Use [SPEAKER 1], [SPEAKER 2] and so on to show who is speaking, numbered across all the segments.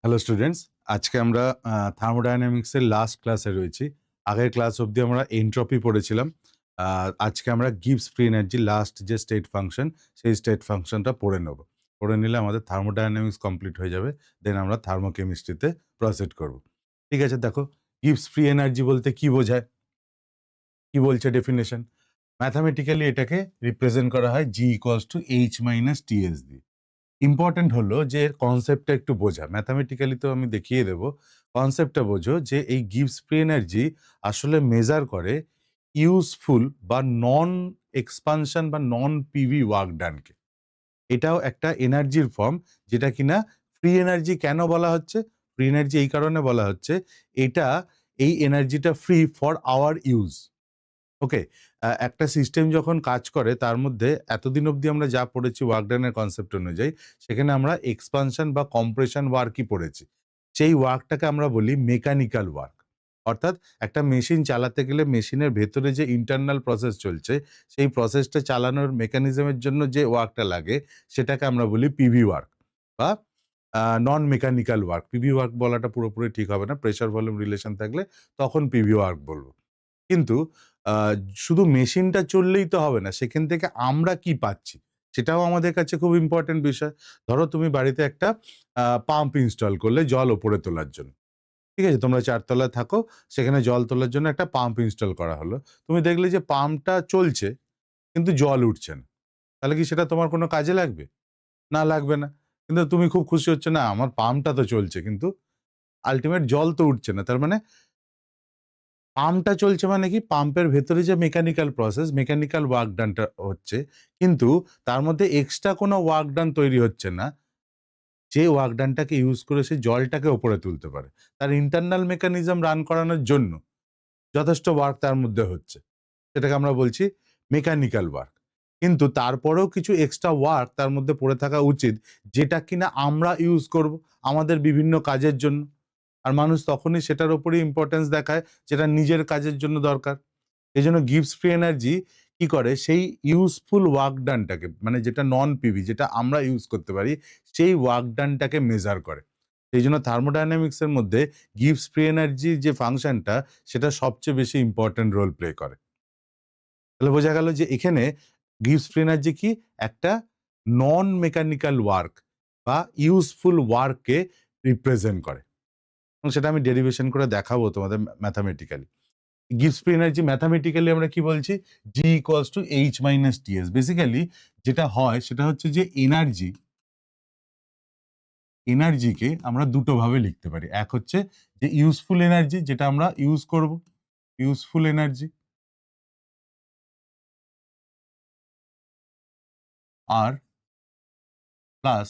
[SPEAKER 1] Hello students, আজকে আমরা থার্মোডায়নামিক্সের last ক্লাসে রয়েছি। আগের ক্লাস অবধি আমরা এনট্রপি পড়েছিলাম। আজকে আমরা গিবস ফ্রি এনার্জি লাস্ট যে স্টেট ফাংশন, সেই স্টেট ফাংশনটা পড়ে নেব। পড়ে নিলে আমাদের থার্মোডায়নামিক্স কমপ্লিট হয়ে যাবে। দেন আমরা থার্মোকেমিস্ট্রিতে প্রসিড করব। ঠিক আছে, দেখো গিবস ফ্রি এনার্জি বলতে কি বোঝায়, কি বলছে ডেফিনেশন। ম্যাথামেটিক্যালি এটাকে রিপ্রেজেন্ট করা হয় G equals to H minus TS দিয়ে। ইম্পর্টেন্ট হলো যে কনসেপ্টটা একটু বোঝা। ম্যাথামেটিক্যালি তো আমি দেখিয়ে দেব, কনসেপ্টটা বোঝো যে এই গিবস ফ্রি এনার্জি আসলে মেজার করে ইউজফুল বা নন এক্সপানশন বা নন পিভি ওয়ার্ক ডানকে। এটাও একটা এনার্জির ফর্ম, যেটা কিনা ফ্রি এনার্জি কেন বলা হচ্ছে? ফ্রি এনার্জি এই কারণে বলা হচ্ছে, এটা এই এনার্জিটা ফ্রি ফর আওয়ার ইউজ। ওকে, একটা সিস্টেম যখন কাজ করে তার মধ্যে এতদিন অবধি আমরা যা পড়েছি ওয়ার্ক ডানের কনসেপ্ট অনুযায়ী, সেখানে আমরা এক্সপানশন বা কম্প্রেশন ওয়ার্কই পড়েছি। সেই ওয়ার্কটাকে আমরা বলি মেকানিক্যাল ওয়ার্ক। অর্থাৎ একটা মেশিন চালাতে গেলে মেশিনের ভেতরে যে ইন্টারনাল প্রসেস চলছে, সেই প্রসেসটা চালানোর মেকানিজমের জন্য যে ওয়ার্কটা লাগে, সেটাকে আমরা বলি পিভি ওয়ার্ক বা non mechanical work. PV work বলাটা পুরোপুরি ঠিক হবে না, প্রেশার ভলিউম রিলেশন থাকলে তখন পিভি ওয়ার্ক বলবো। কিন্তু আ শুধু মেশিনটা চললেই তো হবে না। সেখান থেকে আমরা কি পাচ্ছি? সেটাও আমাদের কাছে খুব ইম্পোর্টেন্ট বিষয়। ধরো তুমি বাড়িতে একটা পাম্প ইনস্টল করলে জল ওপরে তোলার জন্য। ঠিক আছে? তোমরা ৪ তলায় থাকো, সেখানে জল তোলার জন্য একটা পাম্প ইনস্টল করা হলো। তুমি দেখলে যে পাম্পটা চলছে কিন্তু জল উঠছে না। তাহলে কি সেটা তোমার কোনো কাজে লাগবে? না, লাগবে না। কিন্তু তুমি খুব খুশি হচ্ছ, না আমার পাম্পটা তো চলছে কিন্তু আল্টিমেট জল তো উঠছে না। তার মানে পাম্পটা চলছে মানে কি? পাম্পের ভেতরে যে মেকানিক্যাল প্রসেস, মেকানিক্যাল ওয়ার্ক ডানটা হচ্ছে, কিন্তু তার মধ্যে এক্সট্রা কোনো ওয়ার্ক ডান তৈরি হচ্ছে না, যে ওয়ার্ক ডানটাকে ইউজ করে সে জলটাকে ওপরে তুলতে পারে। তার ইন্টারনাল মেকানিজম রান করানোর জন্য যথেষ্ট ওয়ার্ক তার মধ্যে হচ্ছে। সেটাকে আমরা বলছি মেকানিক্যাল ওয়ার্ক। কিন্তু তারপরেও কিছু এক্সট্রা ওয়ার্ক তার মধ্যে পড়ে থাকা উচিত, যেটা কিনা আমরা ইউজ করব আমাদের বিভিন্ন কাজের জন্য। আর মানুষ তখনই সেটার উপরেই ইম্পোর্টেন্স দেখায় যেটা নিজের কাজের জন্য দরকার। এজন্য গিবস ফ্রি এনার্জি কি করে? সেই ইউজফুল ওয়ার্ক ডানটাকে, মানে যেটা নন পিভি, যেটা আমরা ইউজ করতে পারি, সেই ওয়ার্ক ডানটাকে মেজার করে। সেইজন্য থার্মোডায়নামিক্স এর মধ্যে গিবস ফ্রি এনার্জি যে ফাংশনটা, সেটা সবচেয়ে বেশি ইম্পোর্টেন্ট রোল প্লে করে। তাহলে বোঝা গেল যে এখানে গিবস ফ্রি এনার্জি কি? একটা নন মেকানিক্যাল ওয়ার্ক বা ইউজফুল ওয়ার্ককে রিপ্রেজেন্ট করে। এবং সেটা আমি ডেরিভেশন করে দেখাবো তোমাদের mathematically. Gibbs free energy mathematically আমরা কি বলছি? G equals to H minus TS. Basically যেটা হয় সেটা হচ্ছে যে এনার্জিকে আমরা দুটো ভাবে লিখতে পারি। এক হচ্ছে যে ইউজফুল এনার্জি, যেটা আমরা ইউজ করব, ইউজফুল এনার্জি। আর plus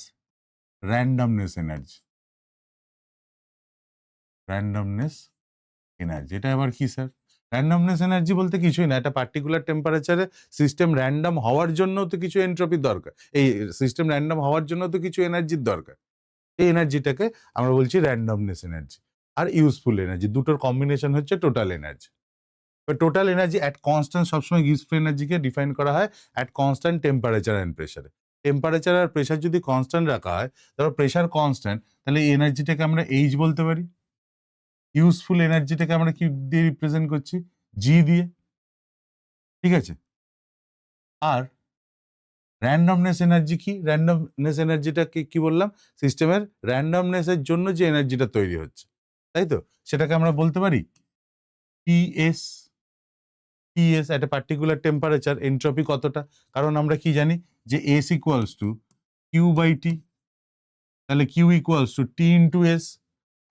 [SPEAKER 1] randomness energy, randomness energy. এটা আবার কি স্যার? র্যান্ডমনেস এনার্জি বলতে কিছুই না, একটা পার্টিকুলার টেম্পারেচারে সিস্টেম র্যান্ডম হওয়ার জন্য তো কিছু এনট্রপির দরকার। এই সিস্টেম র্যান্ডম হওয়ার জন্য তো কিছু এনার্জির দরকার। এই এনার্জিটাকে আমরা বলছি randomness energy. Are useful energy, দুটোর কম্বিনেশন হচ্ছে total energy. Total energy at constant, সবসময় ইউজফুল এনার্জিকে ডিফাইন করা হয় অ্যাট কনস্ট্যান্ট টেম্পারেচার অ্যান্ড প্রেসারে। টেম্পারেচার আর প্রেসার যদি কনস্ট্যান্ট রাখা হয়, ধরো প্রেসার কনস্ট্যান্ট, তাহলে এই এনার্জিটাকে আমরা এইচ বলতে পারি। ইউজফুল এনার্জিটাকে আমরা কি দিয়ে রিপ্রেজেন্ট করছি? জি দিয়ে। ঠিক আছে? আর র‍্যান্ডমনেস এনার্জি কি? র‍্যান্ডমনেস এনার্জিটাকে কি বললাম? সিস্টেমের র‍্যান্ডমনেস এর জন্য যে এনার্জিটা তৈরি হচ্ছে। তাই তো? সেটাকে আমরা বলতে পারি টিএস। টিএস একটা পার্টিকুলার টেম্পারেচার এনট্রপি কতটা? কারণ আমরা কি জানি যে S equals to Q by T. তাহলে Q equals to T into S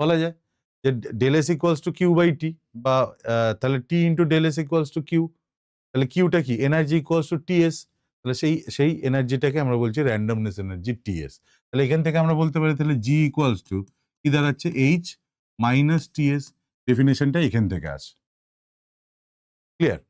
[SPEAKER 1] বলা যায় যে del S equals to Q by T, বা তাহলে T into del S equals to Q. তাহলে কিউটা কি? Energy equals to TS. তাহলে সেই এনার্জিটাকে আমরা বলছি র‍্যান্ডমনেস এনার্জি, টিএস। তাহলে এখান থেকে আমরা বলতে পারি তাহলে জি ইকুয়ালস টু কি দাঁড়াচ্ছে? H minus T S. ডেফিনিশনটা এখান থেকে আসে। ক্লিয়ার?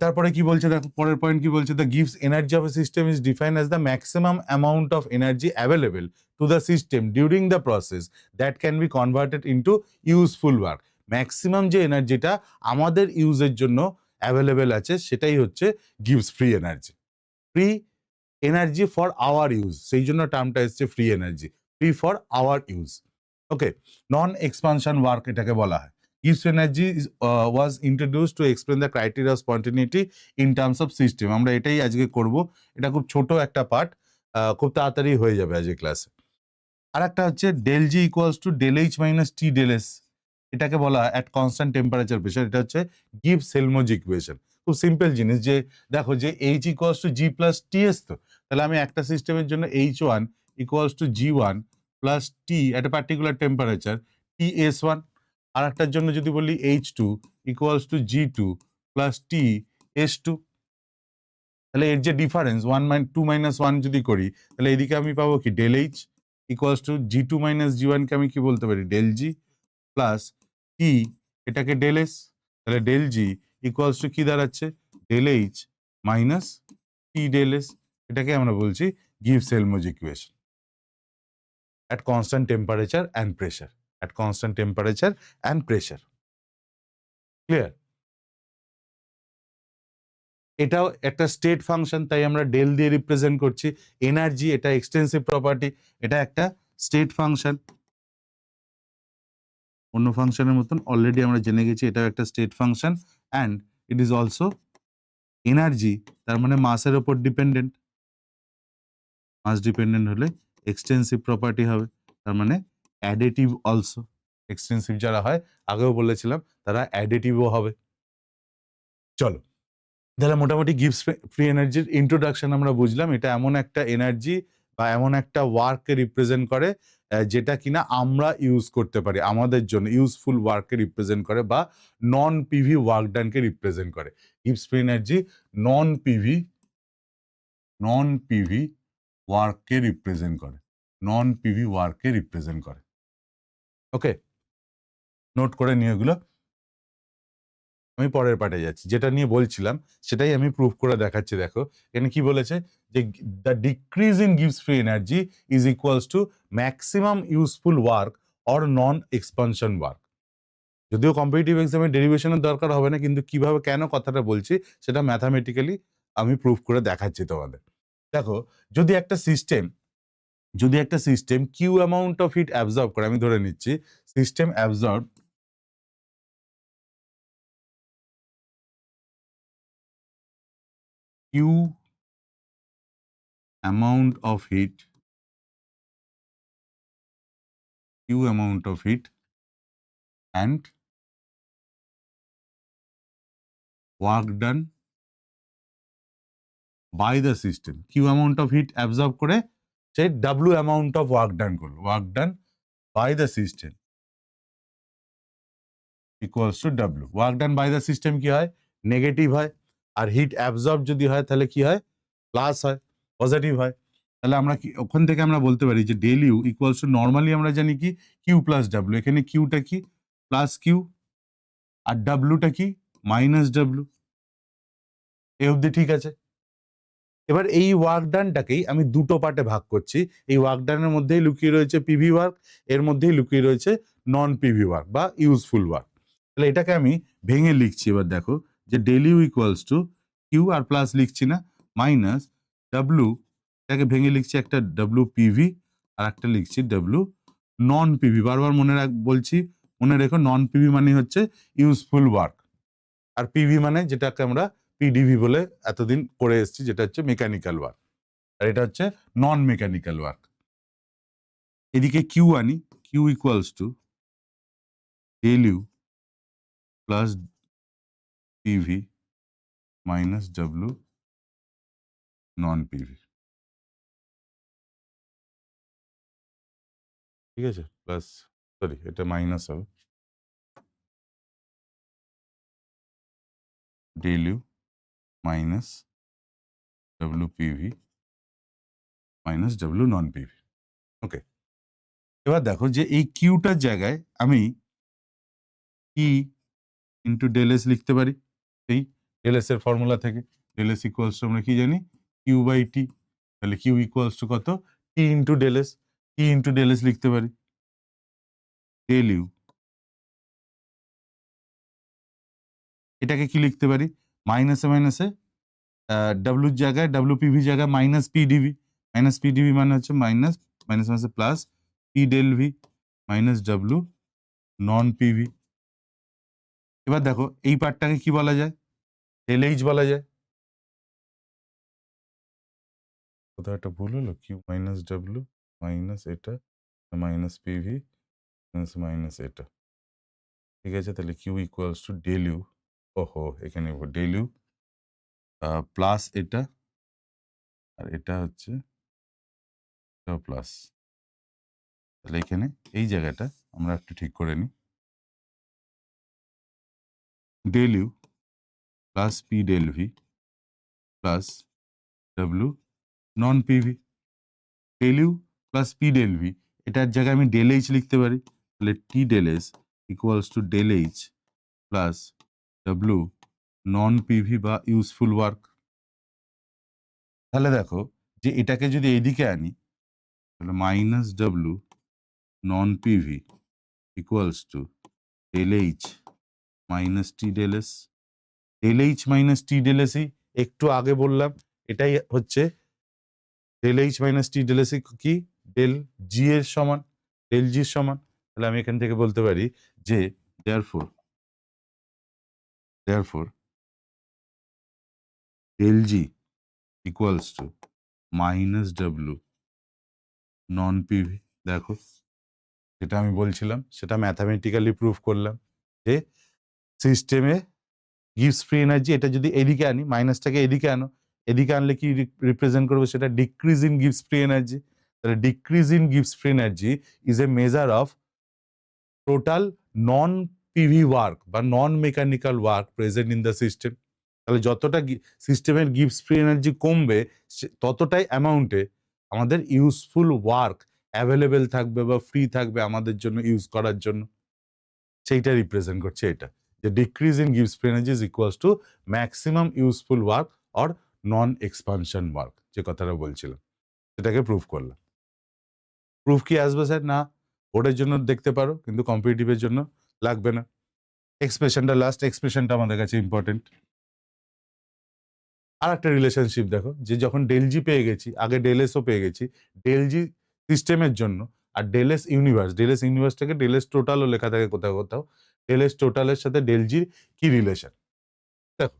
[SPEAKER 1] তারপরে কি বলছে দেখো, পরের পয়েন্ট কি বলছে? The gives energy of a system is defined as the maximum amount of energy available to the system during the process that can be converted into useful work. Maximum যে এনার্জিটা আমাদের ইউজের জন্য অ্যাভেলেবল আছে, সেটাই হচ্ছে gives free energy. Free energy for our use, সেই জন্য টার্মটা এসছে free energy, free for our use. Okay, non expansion work এটাকে বলা হয়। Gibbs energy was introduce to explain the criteria of স্পন্টেনিটি in terms of system. আমরা এটাই আজকে করব। এটা খুব ছোট একটা পার্ট, খুব তাড়াতাড়ি হয়ে যাবে আজকে ক্লাসে। আর একটা হচ্ছে del G equals to del H minus T del S, এটাকে বলা হয় অ্যাট কনস্ট্যান্ট টেম্পারেচার প্রেশার। এটা হচ্ছে গিবস হেলমোজ ইকুয়েশন। খুব সিম্পল জিনিস, যে দেখো যে H equals to G plus T S, তো তাহলে আমি একটা সিস্টেমের জন্য H one equals to G one plus T at a particular temperature T S one, আর একটার জন্য যদি বলি H two equals to G two plus T S two, তাহলে এর যে ডিফারেন্স টু মাইনাস ওয়ান যদি করি, তাহলে এদিকে আমি পাবো কি del H equals to G two minus G ওয়ানকে আমি কি বলতে পারি ডেল জি প্লাস টি, এটাকে ডেল এস, তাহলে ডেল জি ইকুয়ালস টু কি দাঁড়াচ্ছে del H minus T del S. এটাকে আমরা বলছি Gibbs Helmholtz equation at constant temperature and pressure, at constant temperature and pressure. Clear? এটাও একটা স্টেট ফাংশন, তাই আমরা ডেল দিয়ে রিপ্রেজেন্ট করছি। এনার্জি, এটা এক্সটেন্সিভ প্রপার্টি, এটা একটা স্টেট ফাংশন। অন্য ফাংশনের মতন অলরেডি আমরা জেনে গেছি এটাও একটা state function, and it is also energy, তার মানে মাসের ওপর ডিপেন্ডেন্ট। মাস ডিপেন্ডেন্ট হলে এক্সটেন্সিভ প্রপার্টি হবে, তার মানে অ্যাডিটিভ অলসো। এক্সটেন্সিভ যারা হয়, আগেও বলেছিলাম, তারা অ্যাডিটিভও হবে। চলো, তাহলে মোটামুটি গিবস ফ্রি এনার্জির ইন্ট্রোডাকশন আমরা বুঝলাম। এটা এমন একটা এনার্জি বা এমন একটা ওয়ার্ককে রিপ্রেজেন্ট করে যেটা কিনা আমরা ইউজ করতে পারি, আমাদের জন্য ইউজফুল ওয়ার্ককে রিপ্রেজেন্ট করে, বা নন পিভি ওয়ার্ক ডানকে রিপ্রেজেন্ট করে। গিবস ফ্রি এনার্জি নন পিভি ওয়ার্ককে রিপ্রেজেন্ট করে, নন পিভি ওয়ার্ককে রিপ্রেজেন্ট করে। ওকে, নোট করে নিয়ে এগুলো। আমি পরের পার্টে যাচ্ছি, যেটা নিয়ে বলছিলাম সেটাই আমি প্রুফ করে দেখাচ্ছি। দেখো এখানে কি বলেছে, যে দ্য ডিক্রিজ ইন গিভস free energy is equals to maximum useful work or non expansion work. যদিও কম্পিটিটিভ এক্সামে ডেরিভেশনের দরকার হবে না, কিন্তু কিভাবে কেন কথাটা বলছি সেটা ম্যাথামেটিক্যালি আমি প্রুফ করে দেখাচ্ছি তোমাদের। দেখো, যদি একটা system Q amount of heat absorb করে, আমি ধরে নিচ্ছি system absorb Q amount of heat and work done by the system. Q amount of heat absorb করে সে W amount of work done করলো, work done by the system equals to W. Work done by the system কি হয়, negative হয়, আর hit absorb যদি হয় তাহলে কি হয়, প্লাস হয়, পজিটিভ হয়। তাহলে আমরা কি ওখান থেকে আমরা বলতে পারি যে del U equals to, normally আমরা জানি কি কিউ প্লাস ডাব্লিউ, এখানে কিউটা কি প্লাস কিউ আর ডাব্লিউটা কি মাইনাস ডাব্লিউ। এই অবধি ঠিক আছে। এবার এই ওয়ার্ক ডানটাকেই আমি দুটো পার্টে ভাগ করছি। এই ওয়ার্ক ডানের মধ্যেই লুকিয়ে রয়েছে পিভি ওয়ার্ক, এর মধ্যেই লুকিয়ে রয়েছে নন পিভি ওয়ার্ক বা ইউজফুল ওয়ার্ক। তাহলে এটাকে আমি ভেঙে লিখছি। এবার দেখো যে del U equals to Q, আর প্লাস লিখছি না, মাইনাস ডাব্লু, এটাকে ভেঙে লিখছি একটা ডাব্লু পিভি আর একটা লিখছি ডাব্লু নন পিভি। বারবার বলছি, মনে রেখো নন পিভি মানে হচ্ছে ইউজফুল ওয়ার্ক, আর পিভি মানে যেটাকে আমরা পিডিভি বলে এতদিন করে এসেছি, যেটা হচ্ছে মেকানিক্যাল ওয়ার্ক, আর এটা হচ্ছে নন মেকানিক্যাল ওয়ার্ক। এদিকে কিউ আনি, Q equals to del U plus PV minus W non PV, ঠিক আছে, প্লাস সরি এটা মাইনাস হবে, del U minus W PV minus W non PV. Okay, এবার দেখো যে এই কিউটার জায়গায় আমি ই ইন্টু ডেল এস লিখতে পারি, এই ডেল এস এর ফর্মুলা থেকে। ডেল এস ইকুয়ালস টু আমরা কি জানি, কিউ বাই টি। তাহলে কিউ ইকুয়ালস টু কত, টি ইন্টু ডেল এস। টি ইন্টু ডেল এস লিখতে পারি ডেল ইউ, এটাকে কি লিখতে পারি, মাইনাসে মাইনাসে ডাব্লুর জায়গায় ডাব্লু পিভি জায়গায় মাইনাস পিডিভি। মাইনাস পিডিভি মানে হচ্ছে মাইনাস মাইনাস মাইনাসে plus P del V. Minus W non PV. এবার দেখো এই পার্টটাকে কি বলা যায়, ডেল এইচ বলা যায়। কোথাও একটা ভুল হলো, কিউ মাইনাস ডাব্লু মাইনাস এটা মাইনাস পিভি মাইনাস এটা, ঠিক আছে। তাহলে Q equals to del U, ওহো এখানে ডেল ইউ প্লাস এটা, আর এটা হচ্ছে প্লাস। তাহলে এখানে এই জায়গাটা আমরা একটু ঠিক করে নিই, del U plus P del V plus W non PV. Del U plus P del V, এটার জায়গায় আমি ডেল এইচ লিখতে পারি। তাহলে T del S equals to del H plus W non PV বা ইউজফুল ওয়ার্ক। তাহলে দেখো যে এটাকে যদি এইদিকে আনি, তাহলে minus W non PV equals to del H minus T del S. Del H minus T del এসই একটু আগে বললাম, এটাই হচ্ছে del H minus T del AC কি, ডেল জি এর সমান, ডেল জির সমান। তাহলে আমি এখান থেকে বলতে পারি যে therefore del G equals to minus W non PV. দেখো যেটা আমি বলছিলাম সেটা ম্যাথামেটিক্যালি প্রুভ করলাম যে সিস্টেমে গিভস ফ্রি এনার্জি, এটা যদি এদিকে আনি, মাইনাসটাকে এদিকে আনো, এদিকে আনলে কি রিপ্রেজেন্ট করবো, সেটা ডিক্রিজ ইন গিভস ফ্রি এনার্জি। তাহলে ডিক্রিজ ইন গিভস free energy is a measure of total non PV work বা non mechanical work present in the system. তাহলে যতটা সিস্টেমের গিভস ফ্রি এনার্জি কমবে, ততটাই অ্যামাউন্টে আমাদের ইউজফুল ওয়ার্ক অ্যাভেলেবেল থাকবে বা ফ্রি থাকবে আমাদের জন্য ইউজ করার জন্য। সেইটা রিপ্রেজেন্ট করছে এটা, যে ডিক্রিজ ইন গিভস free energy is equals to maximum useful work or non expansion work, যে কথাটা বলছিলাম সেটাকে প্রুভ করলাম। প্রুফ কি আসবে স্যার? না, বোর্ডের জন্য দেখতে পারো কিন্তু কম্পিটিটিভের জন্য লাগবে না। এক্সপ্রেশনটা, লাস্ট এক্সপ্রেশনটা আমাদের কাছে ইম্পর্টেন্ট। আর একটা রিলেশনশিপ দেখো, যে যখন ডেল জি পেয়ে গেছি, আগে ডেল এসও পেয়ে গেছি, ডেল জি সিস্টেমের জন্য আর ডেল এস ইউনিভার্সটাকে ডেল এস টোটালও লেখা থাকে কোথাও কোথাও, ডেল এস টোটালের সাথে ডেল জির কি রিলেশন। দেখো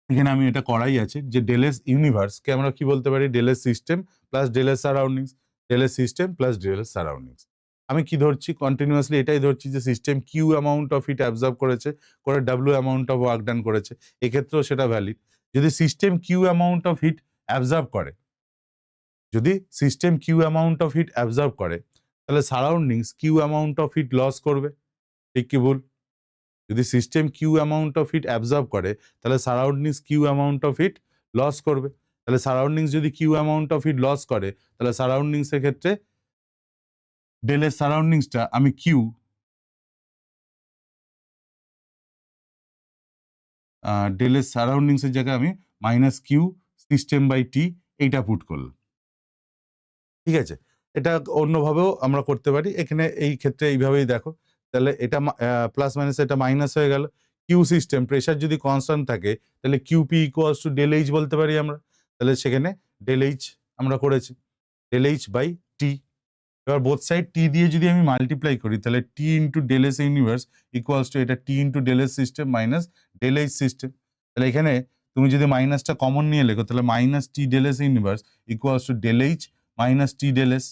[SPEAKER 1] এখানে আমি এটা করাই আছে যে ডেল এস ইউনিভার্সকে আমরা কি বলতে পারি, del S system plus del S surroundings, del S system plus del S surroundings. আমি কি ধরছি, কন্টিনিউয়াসলি এটাই ধরছি যে system Q amount of heat absorb করেছে, করে W amount of work done করেছে, এক্ষেত্রেও সেটা ভ্যালিড। যদি system Q amount of heat absorb করে, যদি system Q amount of heat absorb করে, তাহলে surroundings Q amount of heat loss করবে, ঠিক কি ভুল? যদি system Q amount of heat absorb করে, তাহলে surroundings Q amount of heat loss করবে। তাহলে সারাউন্ডিংস যদি Q amount of heat loss করে, তাহলে সারাউন্ডিংসের ক্ষেত্রে ডেলের সারাউন্ডিংসটা আমি কিউ ডেলের সারাউন্ডিংসের জায়গায় আমি minus Q system by T এইটা পুট করলাম, ঠিক আছে। এটা অন্যভাবেও আমরা করতে পারি, এখানে এই ক্ষেত্রে এইভাবেই দেখো। তাহলে এটা প্লাস মাইনাস এটা মাইনাস হয়ে গেল। কিউ সিস্টেম প্রেশার যদি কনস্ট্যান্ট থাকে, তাহলে QP equals to del H বলতে পারি আমরা। তাহলে সেখানে ডেল এইচ আমরা করেছি, ডেল এইচ বাই টি। এবার বোথ সাইড টি দিয়ে যদি আমি মাল্টিপ্লাই করি, তাহলে T into del S universe equals to এটা T into del S system minus del H system. তাহলে এখানে তুমি যদি মাইনাসটা কমন নিয়ে লেখো, তাহলে minus T del S universe equals to del H minus T del S,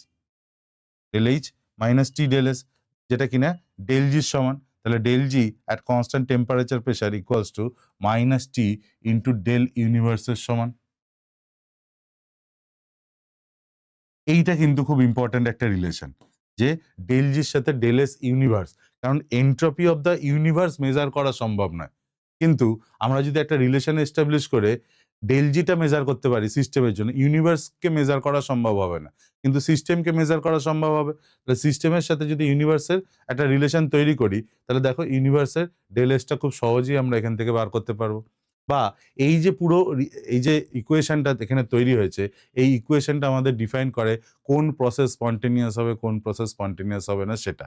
[SPEAKER 1] del H minus T del S, যেটা কিনা ডেল জির সমান। তাহলে del G at constant temperature pressure equals to minus T into del ইউনিভার্সের সমান। এইটা কিন্তু খুব ইম্পর্ট্যান্ট একটা রিলেশন, যে ডেল জির সাথে ডেল এস ইউনিভার্স, কারণ entropy of the universe measure করা সম্ভব নয়, কিন্তু আমরা যদি একটা রিলেশন এস্টাবলিশ করে ডেল জিটা মেজার করতে পারি সিস্টেমের জন্য, ইউনিভার্সকে মেজার করা সম্ভব হবে না, কিন্তু সিস্টেমকে মেজার করা সম্ভব হবে। তাহলে সিস্টেমের সাথে যদি ইউনিভার্সের একটা রিলেশন তৈরি করি, তাহলে দেখো ইউনিভার্সের ডেল এসটা খুব সহজেই আমরা এখান থেকে বার করতে পারবো। বা এই যে পুরো এই যে ইকুয়েশনটা এখানে তৈরি হয়েছে, এই ইকুয়েশনটা আমাদের ডিফাইন করে কোন প্রসেস স্পন্টেনিয়াস হবে, কোন প্রসেস স্পন্টেনিয়াস হবে না। সেটা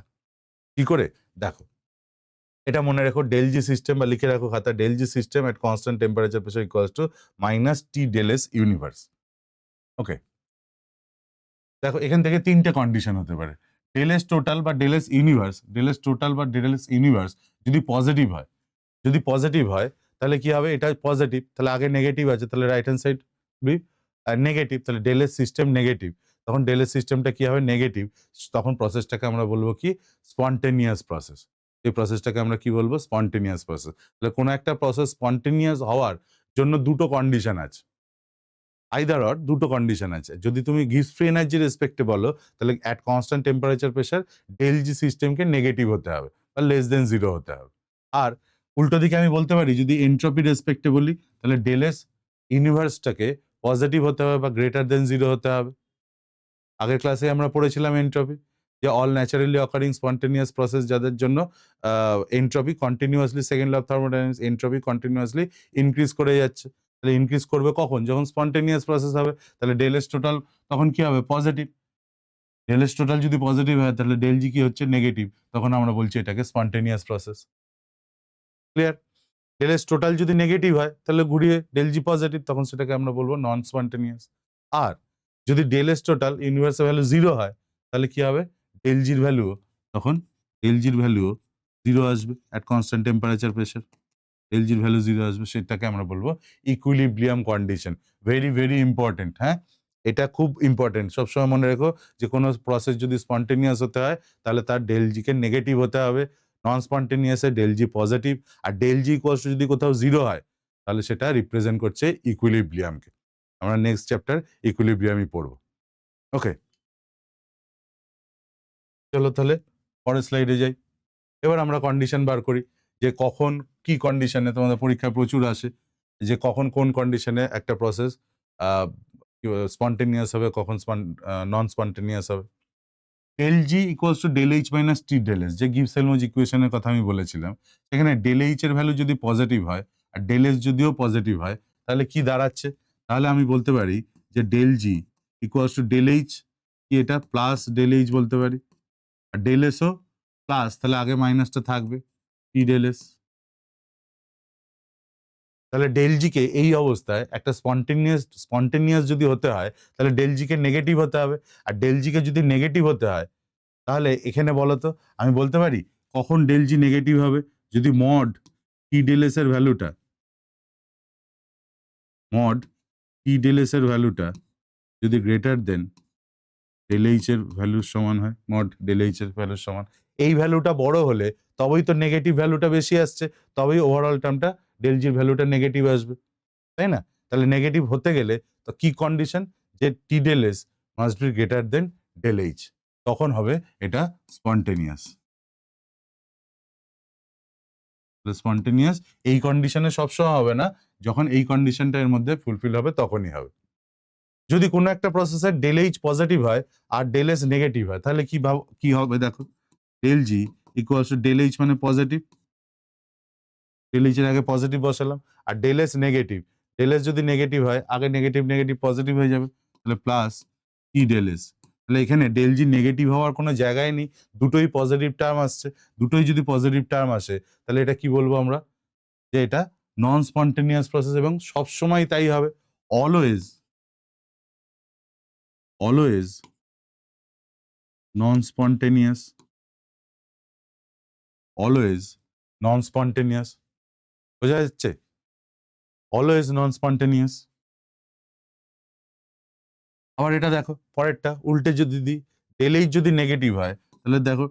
[SPEAKER 1] কি করে দেখো, এটা মনে রাখো, ডেল জি সিস্টেম বা লিখে রাখো খাতা, del G system at constant temperature pressure equals to minus T del S universe. Okay, দেখো এখান থেকে তিনটে কন্ডিশন হতে পারে। ডেল এস টোটাল বা del S universe, del S total বা ডেল এস ইউনিভার্স যদি পজিটিভ হয়, যদি পজিটিভ হয় তাহলে কি হবে, এটা পজিটিভ, তাহলে আগে নেগেটিভ আছে, তাহলে right hand side be negative, তাহলে ডেল এস সিস্টেম নেগেটিভ, তখন ডেল এস সিস্টেমটা কি হবে, নেগেটিভ, তখন প্রসেসটাকে আমরা বলবো কি, স্পন্টেনিয়াস প্রসেস। এই প্রসেসটাকে আমরা কি বলবো, স্পন্টেনিয়াস প্রসেস। তাহলে কোনো একটা প্রসেস স্পন্টেনিয়াস হওয়ার জন্য দুটো কন্ডিশন আছে, আইদার অর দুটো কন্ডিশন আছে। যদি তুমি গিভস ফ্রি এনার্জি রেসপেক্টে বলো, তাহলে at constant temperature pressure del G সিস্টেমকে নেগেটিভ হতে হবে বা লেস দেন জিরো হতে হবে। আর উল্টো দিকে আমি বলতে পারি, যদি এন্ট্রপি রেসপেক্টে বলি, তাহলে ডেল এস ইউনিভার্সটাকে পজিটিভ হতে হবে বা গ্রেটার দেন জিরো হতে হবে। আগের ক্লাসে আমরা পড়েছিলাম এন্ট্রপি, যে all naturally occurring spontaneous process যাদের জন্য entropy continuously, second law of thermodynamics, entropy continuously increase করে যাচ্ছে। তাহলে ইনক্রিজ করবে কখন, যখন স্পন্টেনিয়াস প্রসেস হবে, তাহলে ডেল এস টোটাল তখন কি হবে, পজিটিভ। ডেল এস টোটাল যদি পজিটিভ হয়, তাহলে ডেল জি কি হচ্ছে, নেগেটিভ, তখন আমরা বলছি এটাকে spontaneous process. Clear? Del S total যদি নেগেটিভ হয়, তাহলে ঘুরিয়ে ডেল জি পজিটিভ, তখন সেটাকে আমরা বলবো নন স্পন্টেনিয়াস। আর যদি del S total universal value zero হয়, তাহলে কি হবে, ডেল জির ভ্যালু, তখন ডেল জির ভ্যালু জিরো আসবে at constant temperature pressure, del জির ভ্যালু জিরো আসবে, সেটাকে আমরা বলবো equilibrium condition. Very very important, হ্যাঁ, এটা খুব ইম্পর্টেন্ট, সবসময় মনে রেখো যে কোনো প্রসেস যদি স্পন্টেনিয়াস হতে হয়, তাহলে তার ডেল জিকে নেগেটিভ হতে হবে, নন স্পন্টেনিয়াসে ডেল জি পজিটিভ, আর ডেল জি ইকুয়ালস টু যদি কোথাও জিরো হয়, তাহলে সেটা রিপ্রেজেন্ট করছে ইকুইলিব্রিয়ামকে। আমরা নেক্সট চ্যাপ্টার ইকুইলিব্রিয়ামই পড়বো। ওকে, চলো তাহলে পরের স্লাইডে যাই। এবার আমরা কন্ডিশন বার করি, যে কখন কি কন্ডিশনে, তোমাদের পরীক্ষা প্রচুর আসে, যে কখন কোন কন্ডিশনে একটা প্রসেস স্পন্টেনিয়াস হবে, কখন নন স্পন্টেনিয়াস হবে। Del G equals to del H minus T del S, যে গিবস-হেলমজ ইকুয়েশনের কথা আমি বলেছিলাম, সেখানে ডেল এইচ এর ভ্যালু যদি পজিটিভ হয় আর ডেল এস যদিও পজিটিভ হয়, তাহলে কি দাঁড়াচ্ছে, তাহলে আমি বলতে পারি যে del G equals to del H, কি এটা প্লাস ডেল এইচ বলতে পারি, আর ডেল এসও প্লাস, তাহলে আগে মাইনাসটা থাকবে, টি ডেল এস। তাহলে ডেল জি কে এই অবস্থায় একটা স্পন্টেনিয়াস যদি হতে হয়, তাহলে ডেল জি কে নেগেটিভ হতে হবে, আর ডেল জি কে যদি নেগেটিভ হতে হয়, তাহলে এখানে বলো তো, আমি বলতে পারি কখন ডেল জি নেগেটিভ হবে, যদি মড টি ডেল এস এর ভ্যালুটা, মড টি ডেল এস এর ভ্যালুটা যদি গ্রেটার দেন ডেল এইচ এর ভ্যালুর সমান হয়, মড ডেল এইচ এর ভ্যালুর সমান, এই ভ্যালুটা বড় হলে তবেই তো নেগেটিভ ভ্যালুটা বেশি আসছে, তবেই ওভারঅল টার্মটা ডেল জির ভ্যালুটা নেগেটিভ আসবে, তাই না? তাহলে নেগেটিভ হতে গেলে তো কি কন্ডিশন, যে T del S must be greater than del H, তখন হবে এটা স্পন্টেনিয়াস। স্পন্টেনিয়াস এই কন্ডিশনে সবসময় হবে না, যখন এই কন্ডিশনটা এর মধ্যে ফুলফিল হবে তখনই হবে। যদি কোনো একটা প্রসেসের ডেল এইচ পজিটিভ হয় আর ডেল এস নেগেটিভ হয়, তাহলে কি হবে দেখো, del G equals to del H মানে পজিটিভ, ডেল এইচ এর আগে পজিটিভ বসালাম, আর del S negative, del S যদি নেগেটিভ হয়, আগে নেগেটিভ নেগেটিভ পজিটিভ হয়ে যাবে, তাহলে প্লাস টি ডেল এস। তাহলে এখানে ডেল জি নেগেটিভ হওয়ার কোনো জায়গায় নেই, দুটোই পজিটিভ টার্ম আসছে, দুটোই যদি পজিটিভ টার্ম আসে, তাহলে এটা কি বলবো আমরা, যে এটা নন স্পন্টেনিয়াস প্রসেস, এবং সবসময় তাই হবে, always always non spontaneous, always non spontaneous, বোঝা যাচ্ছে, অলওয়েজ নন স্পন্টেনিয়াস। আবার এটা দেখো পরেরটা উল্টে যদি দিই, ডেল এইচ যদি নেগেটিভ হয়, তাহলে দেখো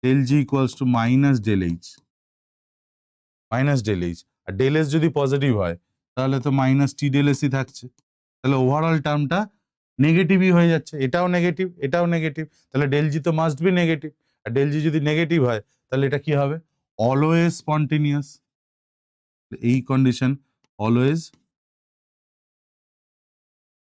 [SPEAKER 1] del G equals to minus del H, minus del H, আর ডেল এস যদি পজিটিভ হয়, তাহলে তো মাইনাস টি ডেল এসই থাকছে, তাহলে ওভারঅল টার্মটা নেগেটিভই হয়ে যাচ্ছে, এটাও নেগেটিভ এটাও নেগেটিভ, তাহলে ডেল জি তো মাস্ট বি নেগেটিভ, আর ডেল জি যদি নেগেটিভ হয়, তাহলে এটা কি হবে, অলওয়েজ স্পন্টেনিয়াস। এই কন্ডিশন অলওয়েজ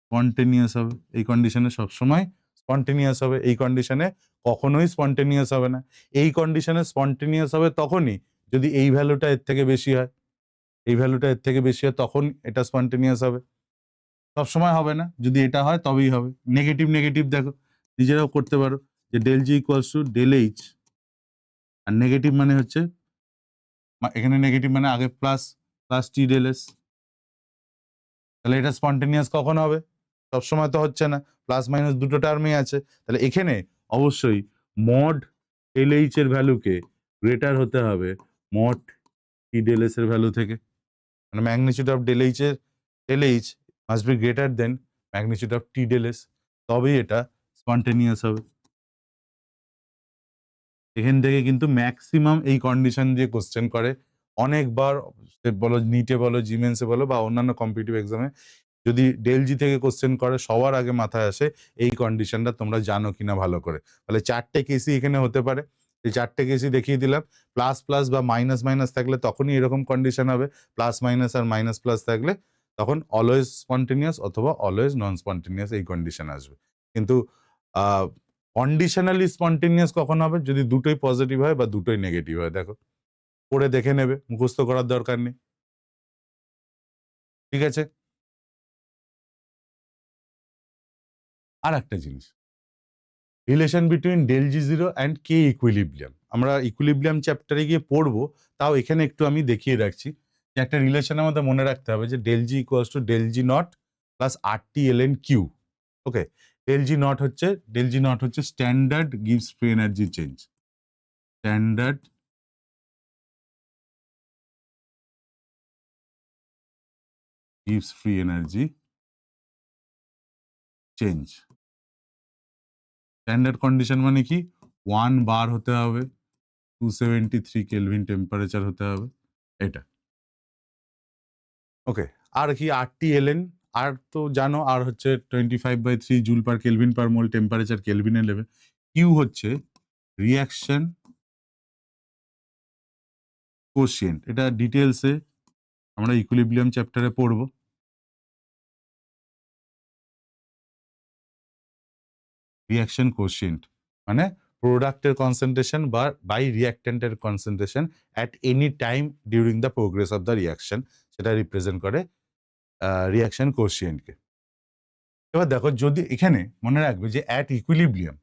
[SPEAKER 1] স্পন্টেনিয়াস হবে, এই কন্ডিশনে সবসময় স্পন্টেনিয়াস হবে, এই কন্ডিশনে কখনোই স্পন্টেনিয়াস হবে না। এই কন্ডিশনে স্পন্টেনিয়াস হবে তখনই যদি এই ভ্যালুটা এর থেকে বেশি হয়, এই ভ্যালুটা এর থেকে বেশি হয়, তখন এটা স্পন্টেনিয়াস হবে, সবসময় হবে না, যদি এটা হয় তবেই হবে। নেগেটিভ নেগেটিভ দেখো নিজেরাও করতে পারো, যে del G equals to del H, আর নেগেটিভ মানে হচ্ছে, এখানে নেগেটিভ মানে আগে plus, plus T del S, তাহলে এটা স্পন্টেনিয়াস কখন হবে, সবসময় তো হচ্ছে না, প্লাস মাইনাস দুটো টার্মই আছে, তাহলে এখানে অবশ্যই মড এলএইচ এর ভ্যালুকে গ্রেটার হতে হবে মড টি ডেল এস এর ভ্যালু থেকে, মানে ম্যাগনিচিউড অফ ডেল এইচ এর del H must be greater than magnitude of T del S, তবেই এটা স্পন্টেনিয়াস হবে। এখান থেকে কিন্তু ম্যাক্সিমাম এই কন্ডিশন দিয়ে কোশ্চেন করে অনেকবার, বলো নিটে বলো জিমেন্সে বলো বা অন্যান্য কম্পিটিটিভ এক্সামে, যদি ডেলজি থেকে কোশ্চেন করে সবার আগে মাথায় আসে এই কন্ডিশনটা তোমরা জানো কিনা ভালো করে। তাহলে 4টে কেসই এখানে হতে পারে, এই 4টে কেসই দেখিয়ে দিলাম। প্লাস প্লাস বা মাইনাস মাইনাস থাকলে তখনই এরকম কন্ডিশন হবে, প্লাস মাইনাস আর মাইনাস প্লাস থাকলে তখন অলওয়েজ স্পন্টেনিয়াস অথবা অলওয়েজ নন স্পন্টেনিয়াস এই কন্ডিশন আসবে। কিন্তু কন্ডিশনালি স্পন্টেনিয়াস কখন হবে? যদি দুটোই পজিটিভ হয় বা দুটোই নেগেটিভ হয়। দেখো পড়ে দেখে নেবে, মুখস্থ করার দরকার নেই। ঠিক আছে? আর একটা জিনিস, relation between del G zero and K equilibrium, আমরা ইকুইলিব্রিয়াম চ্যাপ্টারে গিয়ে পড়বো, তাও এখানে একটু আমি দেখিয়ে রাখছি যে একটা রিলেশন আমাদের মনে রাখতে হবে যে del G equals to del G naught plus R T L N Q. Okay, del G naught হচ্ছে স্ট্যান্ডার্ড গিভস free energy change, standard gives free energy change. Standard condition মানে কি? 1 বার হতে হবে, 273 কেলভিন টেম্পারেচার হতে হবে, এটা। ওকে, আর কি আরটি এলএন, আর তো জানো, আর হচ্ছে 25/3 জুল পার কেলভিন পার মোল টেম্পারেচার কেলভিনে নেবে। কিউ হচ্ছে রিঅ্যাকশন কোশিয়েন্ট, এটা ডিটেলসে আমরা ইকুইলিব্রিয়াম চ্যাপ্টারে পড়বো। রিঅ্যাকশন কোশিয়েন্ট মানে প্রোডাক্টের কনসেন্ট্রেশন বা বাই রিঅ্যাক্ট্যান্টের concentration at any time during the progress of the reaction, সেটা রিপ্রেজেন্ট করে রিঅ্যাকশন কোশিয়েন্টকে। এবার দেখো, যদি এখানে মনে রাখবে যে অ্যাট ইকুইলিব্রিয়াম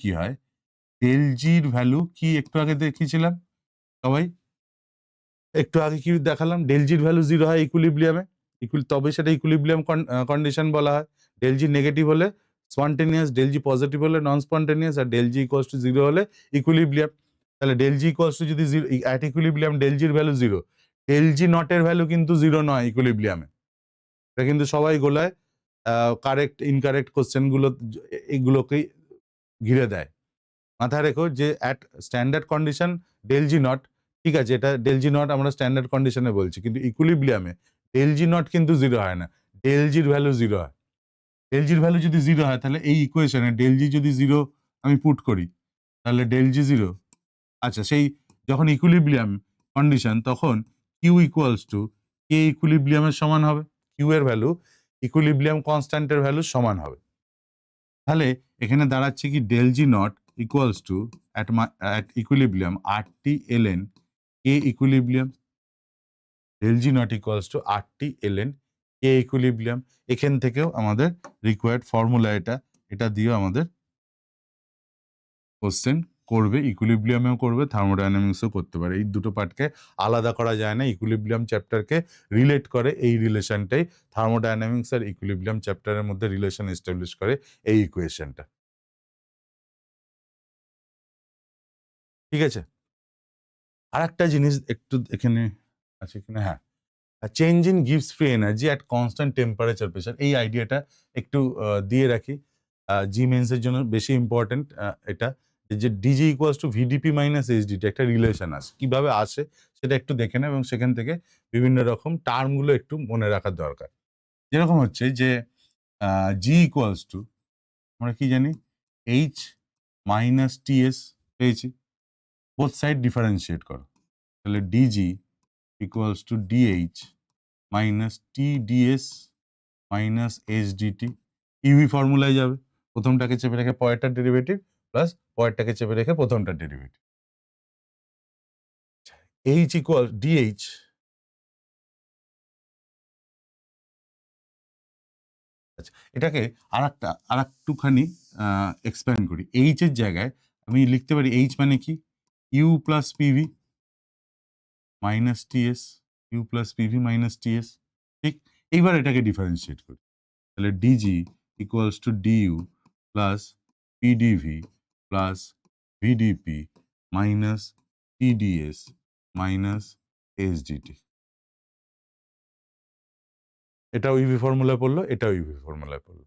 [SPEAKER 1] কি হয়, ডেল জির ভ্যালু কি একটু আগে দেখিয়েছিলাম সবাই, একটু আগে কি দেখালাম, ডেল জির ভ্যালু 0 হয় ইকুইলিব্রিয়ামে, তবে সেটা ইকুইলিব্রিয়াম কন্ডিশন বলা হয়। ডেল জি নেগেটিভ হলে স্পন্টেনিয়াস, ডেল জি পজিটিভ হলে নন স্পন্টেনিয়াস, আর ডেল জি ইকুয়ালস টু 0 হলে ইকুইলিব্রিয়াম। তাহলে ডেল জি ইকুয়ালস টু যদি অ্যাট ইকুইলিব্রিয়াম ডেল জির ভ্যালু 0, ডেল জি নটের ভ্যালু কিন্তু 0 নয় ইকুইলিব্রিয়ামে। এটা কিন্তু সবাই গোলায় কারেক্ট ইনকারেক্ট কোশ্চেন গুলো এগুলোকেই ঘিরে দেয়। মাথায় রেখো যে at standard condition del G not, ঠিক আছে, এটা ডেল জি নট আমরা স্ট্যান্ডার্ড কন্ডিশনে বলছি, কিন্তু ইকুইলিব্রিয়ামে ডেল জি নট কিন্তু 0 হয় না, ডেল জির ভ্যালু 0 হয়। ডেল জির ভ্যালু যদি 0 হয় তাহলে এই ইকুয়েশনে ডেল জি যদি 0 আমি পুট করি, তাহলে ডেল জি 0, আচ্ছা, সেই যখন ইকুইলিব্রিয়াম কন্ডিশন তখন কিউ ইকুয়ালস টু কে ইকুইলিব্রিয়ামের সমান হবে, কিউ এর ভ্যালু ইকুইলিব্রিয়াম কনস্ট্যান্টের ভ্যালু সমান হবে। তাহলে এখানে দাঁড়াচ্ছে কি del G naught equals to at equilibrium R T L N K equilibrium, del G naught equals to R T L N K equilibrium. এখান থেকেও আমাদের রিকোয়ার্ড ফর্মুলা এটা দিয়েও আমাদের কোশ্চেন করবে, ইকুইলিব্রিয়ামেও করবে, থার্মোডাইনামিক্সও করতে পারে। এই দুটো পার্টকে আলাদা করা যায় না, ইকুইলিব্রিয়াম চ্যাপ্টারকে রিলেট করে এই রিলেশনটাই, থার্মোডাইনামিক্স আর ইকুইলিব্রিয়াম চ্যাপ্টারের মধ্যে রিলেশন এস্টাবলিশ করে এই ইকুয়েশনটা। ঠিক আছে, আর একটা জিনিস একটু এখানে আছে কিনা, হ্যাঁ, চেঞ্জ ইন গিভস free energy at constant temperature pressure, এই আইডিয়াটা একটু দিয়ে রাখি, জি মেন্সের জন্য বেশি ইম্পর্টেন্ট। এটা যে DG equals to VDP minus HDT একটা রিলেশন আসে, কিভাবে আসে সেটা একটু দেখে নেব, এবং সেখান থেকে বিভিন্ন রকম টার্মগুলো একটু মনে রাখার দরকার। যেরকম হচ্ছে যে জি ইকুয়ালস টু, আমরা কি জানি, এইচ মাইনাস টিএস পেয়েছি, বোথ সাইড ডিফারেন্সিয়েট করো, তাহলে dG equals to dH minus T dS minus H dT, UV ফর্মুলায় যাবে, প্রথমটাকে চেপে রেখে পরেরটার ডেরিভেটিভ প্লাস পরেরটাকে চেপে রেখে প্রথমটার ডেরিভেটিভ। এইচ ইকুয়াল ডিএইচ, আচ্ছা, এটাকে আর একটুখানি এক্সপ্যান্ড করি, এইচ এর জায়গায় আমি লিখতে পারি এইচ মানে কি, U plus PV minus TS, U plus PV minus TS. ঠিক, এইবার এটাকে ডিফারেন্সিয়েট করি, তাহলে DG equals to du plus pdv plus vdp minus tds minus sdt. এটাও ইভি ফর্মুলা পড়লো, এটাও ইভি ফর্মুলা পড়লো।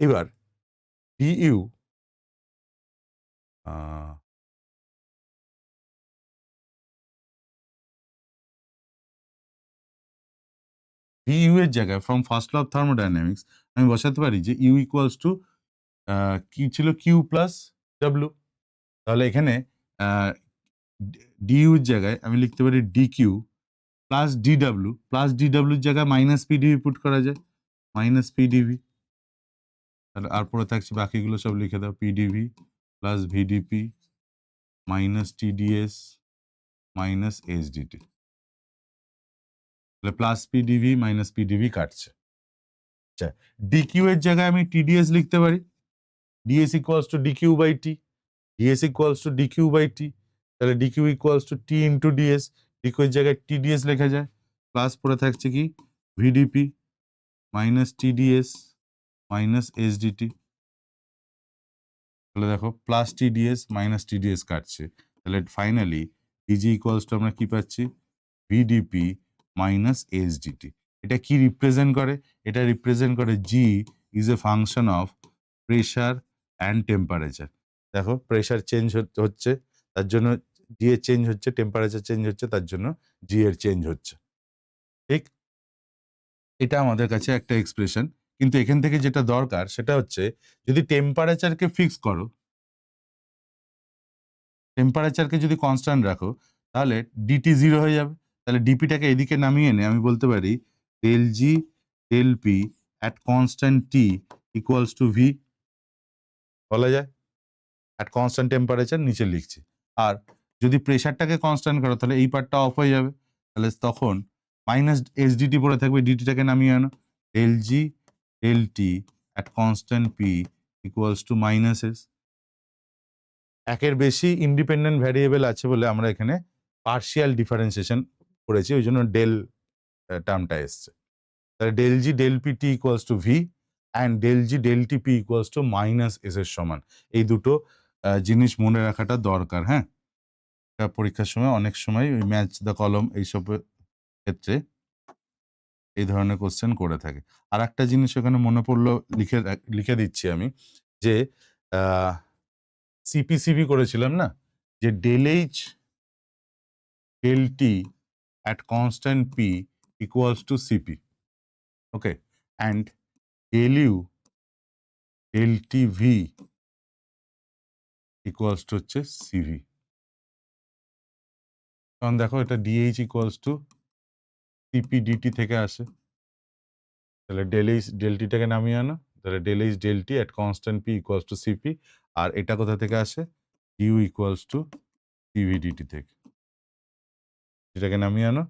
[SPEAKER 1] এবার du du এর জায়গায় from first law of thermodynamics আমি বসাতে পারি যে ইউ ইকুয়ালস টু কি ছিল কিউ প্লাস ডাব্লিউ। তাহলে এখানে ডিউ এর জায়গায় আমি লিখতে পারি ডি কিউ প্লাস ডিডাব্লিউর জায়গায় মাইনাস পিডিভি পুট করা যায়, মাইনাস পিডিভি। তাহলে আর পরে থাকছে বাকিগুলো সব লিখে দাও, PdV plus VdP minus TdS minus SdT. তাহলে প্লাস পিডিভি মাইনাস পিডিভি কাটছে। আচ্ছা, ডিকিউ এর জায়গায় আমি টিডিএস লিখতে পারি, dS equals to dQ by T, dS equals to dQ by T. তাহলে dQ equals to T into dS, dQ এর জায়গায় টিডিএস লেখা যায়, প্লাস পরে থাকছে কি VdP minus TdS minus SdT. তাহলে দেখো প্লাস টিডিএস মাইনাস টিডিএস কাটছে, তাহলে ফাইনালি ডিজি ইকুয়ালস টু আমরা কি পাচ্ছি ভিডিপি মাইনাস এসডিটি। এটা কি রিপ্রেজেন্ট করে? এটা রিপ্রেজেন্ট করে G is a function of pressure and temperature. দেখো প্রেশার চেঞ্জ হচ্ছে তার জন্য জি এর চেঞ্জ হচ্ছে, টেম্পারেচার চেঞ্জ হচ্ছে তার জন্য জি এর চেঞ্জ হচ্ছে। ঠিক, এটা আমাদের কাছে একটা এক্সপ্রেশন। কিন্তু এখান থেকে যেটা দরকার সেটা হচ্ছে যদি টেম্পারেচারকে ফিক্স করো, টেম্পারেচারকে যদি কনস্ট্যান্ট রাখো তাহলে ডিটি জিরো হয়ে যাবে। তাহলে ডিপিটাকে এদিকে নামিয়ে এনে আমি বলতে পারি del G del P at constant T equals to V বলা যায়। অ্যাট কনস্ট্যান্ট টেম্পারেচার নিচে লিখছি। আর যদি প্রেশারটাকে কনস্ট্যান্ট করো তাহলে এই পার্টটা অফ হয়ে যাবে, তাহলে তখন মাইনাস এসডিটি পড়ে থাকবে, ডিটিটাকে নামিয়ে আনো del G del T at constant P equals to minus S. একের বেশি ইন্ডিপেন্ডেন্ট ভ্যারিয়েবল আছে বলে আমরা এখানে পার্শিয়াল ডিফারেন্সিয়েশন করেছি, ওই জন্য ডেল টার্মটা এসছে। তাহলে del G del P T equals to V and del G del T P equals to minus S এর সমান। এই দুটো জিনিস মনে রাখাটা দরকার। হ্যাঁ, পরীক্ষার সময় অনেক সময় ওই ম্যাচ দ্য কলম এইসব ক্ষেত্রে এই ধরনের কোশ্চেন করে থাকে। আর একটা জিনিস ওখানে মনে পড়লো, লিখে দিচ্ছি আমি, যে সিপিসিবি করেছিলাম না, যে del H del T at constant p equals to cp, okay, and del u del tv equals to হচ্ছে cv। কারণ দেখো এটা dh equals to cp dt থেকে আসে, তাহলে del h del t টাকে নামিয়ে আনো, তাহলে del h del t at constant p equals to cp। আর এটা কোথা থেকে আসে? du equals to cv dt থেকে। এটাকে নামিয়ে আনো,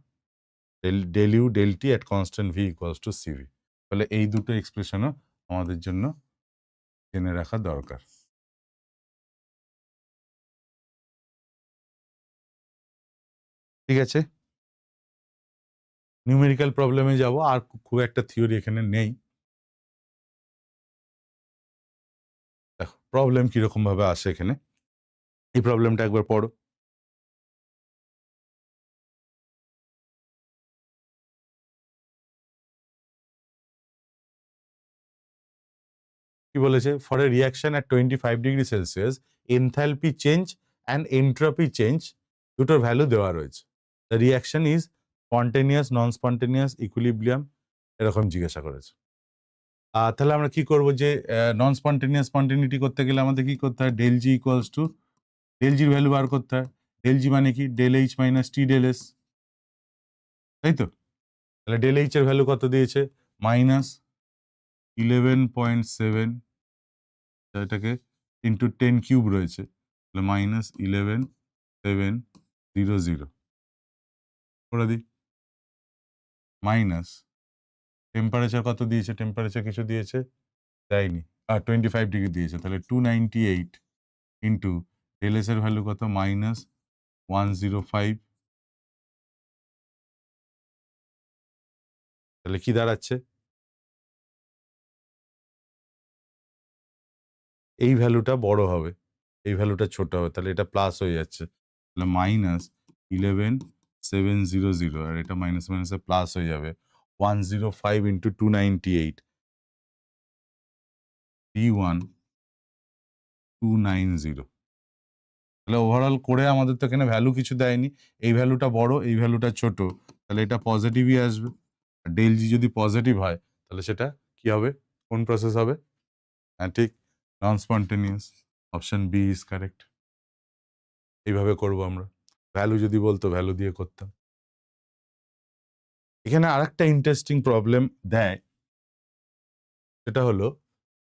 [SPEAKER 1] del u del t at constant v equals to cv। তাহলে এই দুটো এক্সপ্রেশনও আমাদের জন্য জেনে রাখা দরকার। ঠিক আছে, নিউমেরিক্যাল প্রবলেমে যাব। আর খুব একটা থিওরি এখানে নেই। দেখো প্রবলেম কিরকম ভাবে আসে এখানে, এই প্রবলেমটা একবার পড়ো। কি বলেছে? For a reaction at 25 degree Celsius enthalpy change and entropy change দুটোর ভ্যালু দেওয়া রয়েছে। The reaction is spontaneous, non spontaneous, equilibrium, এরকম জিজ্ঞাসা করেছে। তাহলে আমরা কি করব, যে নন স্পন্টেনিয়াস স্পন্টেনিটি করতে গেলে আমাদের কি করতে হয়? Del G equals to del জির ভ্যালু বার করতে হয়। ডেল জি মানে কি? Del H minus T del S, তাই তো? তাহলে ডেল এইচ এর ভ্যালু কত দিয়েছে? মাইনাস 11.7, এটাকে ইন্টু 10 কিউব রয়েছে, তাহলে মাইনাস 11.700 করে দিই। মাইনাস টেম্পারেচার কত দিয়েছে? টেম্পারেচার কিছু দিয়েছে? দেয়নি। 25 ডিগ্রি দিয়েছে, তাহলে 298 ইন্টু ডেল এস এর ভ্যালু কত? মাইনাস 105 তাহলে কি দাঁড়াচ্ছে? এই ভ্যালুটা বড় হবে, এই ভ্যালুটা ছোট হবে, তাহলে এটা প্লাস হয়ে যাচ্ছে, তাহলে -11,700 আর এটা মাইনাস মাইনাসে প্লাস হয়ে যাবে 105 ইন্টু 298 31290। তাহলে ওভারঅল করে আমাদের তো এখানে ভ্যালু কিছু দেয়নি, এই ভ্যালুটা বড় এই ভ্যালুটা ছোট, তাহলে এটা পজিটিভই আসবে। ডেল জি যদি পজিটিভ হয় তাহলে সেটা কি হবে, কোন প্রসেস হবে? হ্যাঁ ঠিক, non spontaneous, option B is correct. এইভাবে করব আমরা, ভ্যালু যদি বলতো ভ্যালু দিয়ে করতাম। এখানে আরেকটা ইন্টারেস্টিং প্রবলেম দেয়, সেটা হলো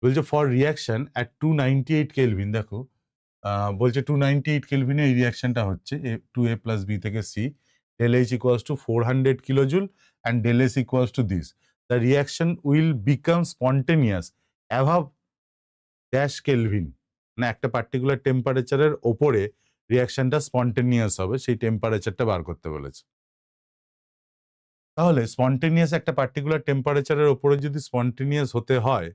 [SPEAKER 1] বলছে ফর রিয়াকশন অ্যাট 298 কেলভিন, দেখো বলছে 298 কেলভিনে এই রিয়াকশনটা হচ্ছে, টু এ প্লাস বি থেকে C, del H equals to 400 kilojoule and del S equals to this. The reaction will become spontaneous above dash Kelvin, মানে একটা পার্টিকুলার টেম্পারেচারের ওপরে রিয়াকশনটা স্পন্টেনিয়াস হবে, সেই টেম্পারেচারটা বার করতে বলেছে। তাহলে স্পন্টেনিয়াস একটা পার্টিকুলার টেম্পারেচারের ওপরে যদি স্পন্টেনিয়াস হতে হয়,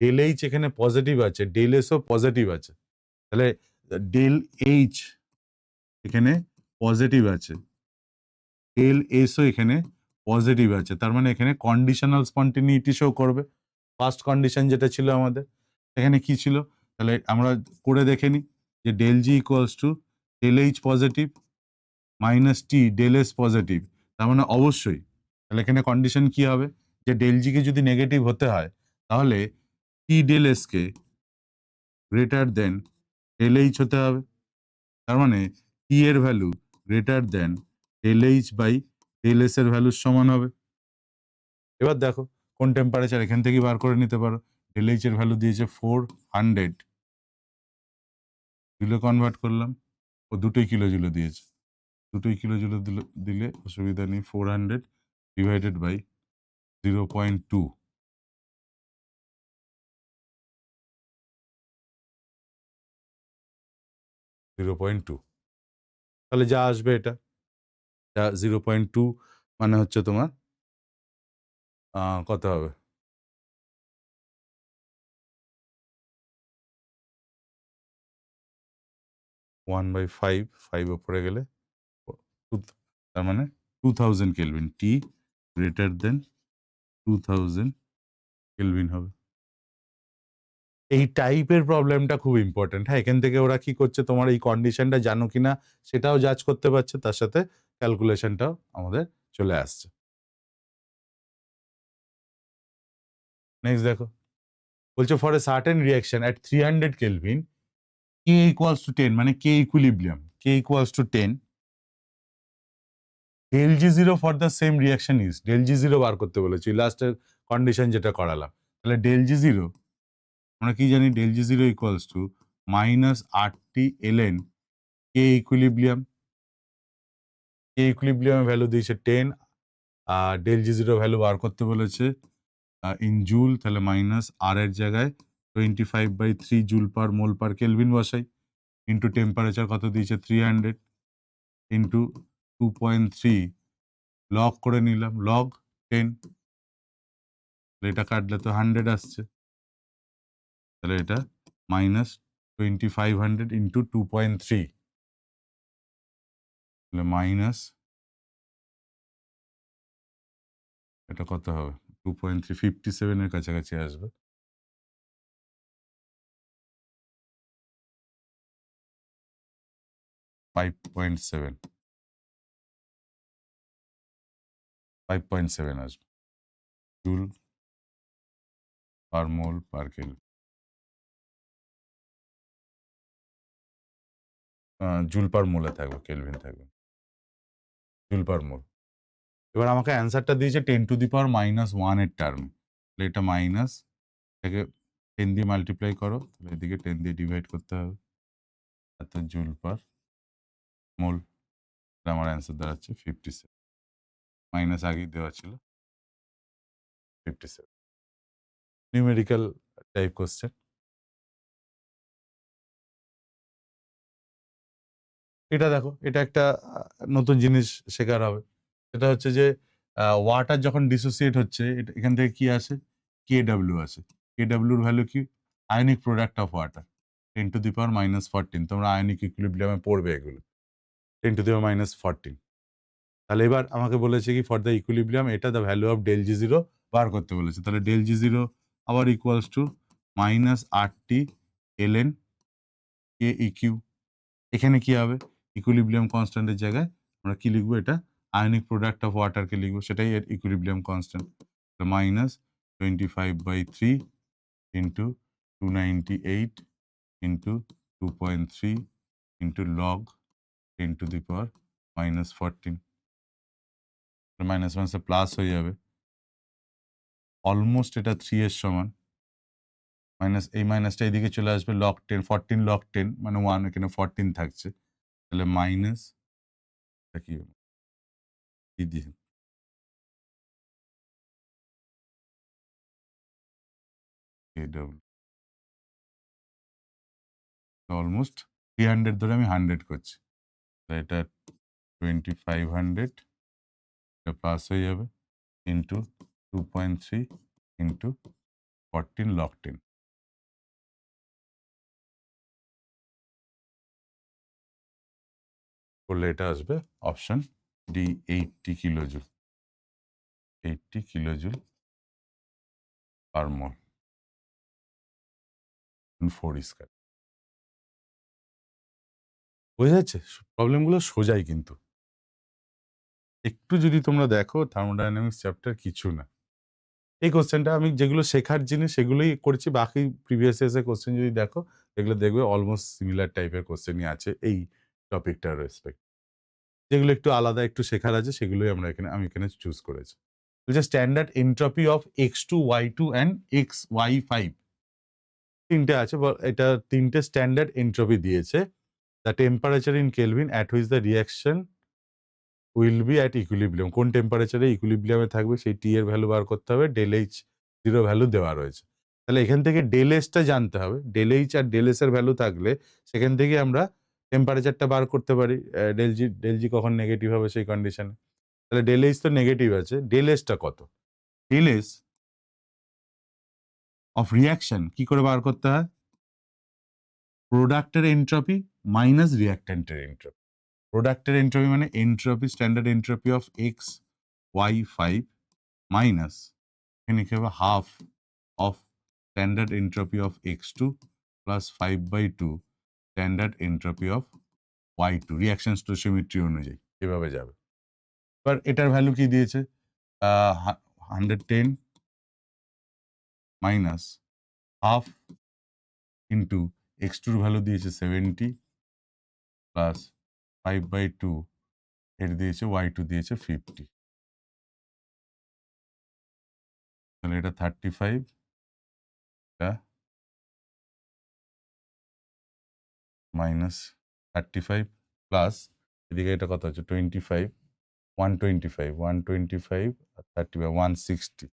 [SPEAKER 1] ডেল এইচ এখানে পজিটিভ আছে, ডেল এসও পজিটিভ আছে, তাহলে ডেল এইচ এখানে পজিটিভ আছে, ডেল এসও এখানে পজিটিভ আছে, তার মানে এখানে কন্ডিশনাল স্পন্টেনিটি শো করবে। ফার্স্ট কন্ডিশন যেটা ছিল আমাদের, এখানে কি ছিল, তাহলে আমরা করে দেখে নিই যে del G equals to del H positive minus T del S positive, তার মানে অবশ্যই, তাহলে এখানে কন্ডিশন কি হবে, যে ডেল জিকে যদি নেগেটিভ হতে হয় তাহলে টি ডেল এসকে গ্রেটার দেন ডেল এইচ হতে হবে, তার মানে টি এর value greater than del H by del S এর ভ্যালুর সমান হবে। এবার দেখো কোন টেম্পারেচার এখান থেকে বার করে নিতে পারো, ডেল এইচ এর ভ্যালু দিয়েছে 400, কিলো কনভার্ট করলাম, ও দুটোই কিলো জুলো দিয়েছে, দুটোই কিলো জুলো দিলে অসুবিধা নেই, 400 ডিভাইডেড বাই 0.2, 0.2, তাহলে যা আসবে এটা 0.2 মানে হচ্ছে তোমার কত হবে, 1/5, 5 ওপরে গেলে তার মানে 2000 কেলভিন, টি গ্রেটার দেন 2000 কেলভিন হবে। এই টাইপের প্রবলেমটা খুব ইম্পর্টেন্ট। হ্যাঁ, এখান থেকে ওরা কি করছে, তোমার এই কন্ডিশনটা জানো কিনা সেটাও জাজ করতে পারছে, তার সাথে ক্যালকুলেশনটাও আমাদের চলে আসছে। নেক্সট দেখো, বলছে for a certain reaction at 300 kelvin K equals to 10, মানে K equilibrium, K equals to 10, del G zero for the same reaction is, del G zero বার করতে বলেছি লাস্টের কন্ডিশন যেটা করালাম, তাহলে ডেল জি জিরো আমরা কি জানি, del G zero equals to -RT ln K equilibrium, K ইকুইলিব্রিয়ামের ভ্যালু দিয়েছে 10, আর ডেল জি জিরো ভ্যালু বার করতে বলেছে ইন জুল, তাহলে মাইনাস আর এর জায়গায় 25/3 joule per mole per kelvin বসাই, ইন্টু টেম্পারেচার কত দিয়েছে 300, ইন্টু 2.3 লগ করে নিলাম, লগ 10, এটা কাটলে তো 100 আসছে, তাহলে এটা -2500 ইন্টু 2.3, তাহলে মাইনাস এটা কত হবে, 2.3 57 এর কাছাকাছি আসবে, 5.7 5.7 আসবে joule per mole per kelvin, joule per মোলে থাকবে, কেলভিন থাকবে, জুল পার মোল। এবার আমাকে অ্যান্সারটা দিয়েছে 10⁻⁻1 এর টার্মে, তাহলে এটা মাইনাস থেকে 10 দিয়ে মাল্টিপ্লাই করো, তাহলে এদিকে 10 দিয়ে ডিভাইড করতে হবে, এত জুল পার মোল, আমার অ্যান্সার দাঁড়াচ্ছে 57, মাইনাস আগেই দেওয়া ছিল 57, নিউমেরিক্যাল টাইপ কোশ্চেন। এটা দেখো, এটা একটা নতুন জিনিস শেখার হবে, সেটা হচ্ছে যে ওয়াটার যখন ডিসোসিয়েট হচ্ছে এখান থেকে কি আসে, KW আসে। KWর ভ্যালু কি, আয়নিক প্রোডাক্ট অফ ওয়াটার 10⁻⁻14। তোমরা আয়নিক ইকুইলিব্রিয়ামে পড়বে এগুলো, 10⁻⁻14। তাহলে এবার আমাকে বলেছে কি ফর দ্য ইকুইলিব্রিয়াম এটা the value of del G zero বার করতে বলেছে। তাহলে ডেল জি জিরো আবার equals to -RT ln KEQ। এখানে কি হবে, ইকুইলিব্রিয়াম কনস্ট্যান্টের জায়গায় আমরা কি লিখবো, এটা আয়নিক প্রোডাক্ট অফ ওয়াটারকে লিখবো, সেটাই এর equilibrium constant. -25/3 into 298 into 2.3 into log 10⁻⁻14। Minus মাইনাসে প্লাস হয়ে যাবে, অলমোস্ট এটা 3 এর সমান। মাইনাস, এই মাইনাসটা এদিকে চলে আসবে, log 10 14 log 10 মানে 1, এখানে 14 থাকছে। তাহলে মাইনাস কি হলো, কি দিয়ে অলমোস্ট 300 ধরে আমি 100 করছি, এটা 2500 প্লাস হয়ে যাবে ইন্টু 2.3 ইন্টু 14 log 10। করলে এটা আসবে option D, 80 kilojoule, 80 kilojoule per mole 4 square. বোঝা যাচ্ছে প্রবলেমগুলো সোজাই, কিন্তু একটু যদি তোমরা দেখো থার্মোডাইনামিক্স চ্যাপ্টার কিছু না। এই কোশ্চেনটা আমি যেগুলো শেখার জিনিস সেগুলোই করেছি, বাকি প্রিভিয়াস ইয়ার্সের কোশ্চেন যদি দেখো এগুলো দেখবে অলমোস্ট সিমিলার টাইপের কোশ্চেনই আছে এই টপিকটার রেসপেক্ট। যেগুলো একটু আলাদা একটু শেখার আছে সেগুলোই আমি এখানে চুজ করেছি। Standard entropy of X2 Y2 and XY5 তিনটে আছে, এটা তিনটে স্ট্যান্ডার্ড এনট্রপি দিয়েছে। The temperature in Kelvin at which the reaction will be at equilibrium, কোন টেম্পারেচারে ইকুইলিব্রিয়ামে থাকবে সেই টি এর ভ্যালু বার করতে হবে, ডেল এইচ জিরো ভ্যালু দেওয়া রয়েছে। তাহলে এখান থেকে ডেল এসটা জানতে হবে, ডেল এইচ আর ডেল এস এর ভ্যালু থাকলে সেখান থেকে আমরা টেম্পারেচারটা বার করতে পারি, ডেল জি কখন নেগেটিভ হবে সেই কন্ডিশনে। তাহলে ডেল এইচ তো নেগেটিভ আছে, ডেল এসটা কত, ডেল এস অফ রিয়াকশন কি করে বার করতে হয়, প্রোডাক্টের এনট্রপি মাইনাস রিয়াক্ট্যান্টের এনট্রপি। প্রোডাক্টের এনট্রপি মানে entropy, standard entropy of XY5 minus এখানে কি হবে half of standard entropy of X2 plus 5/2 standard entropy of Y2 reaction stoichiometry অনুযায়ী এভাবে যাবে। এবার এটার ভ্যালু কি দিয়েছে, 110 minus half into X2 value দিয়েছে 70 প্লাস 5/2 এর দিয়েছে Y2 দিয়েছে 50। তাহলে এটা 35, এটা মাইনাস 35 প্লাস এদিকে এটা কত হচ্ছে 25, 125 আর 35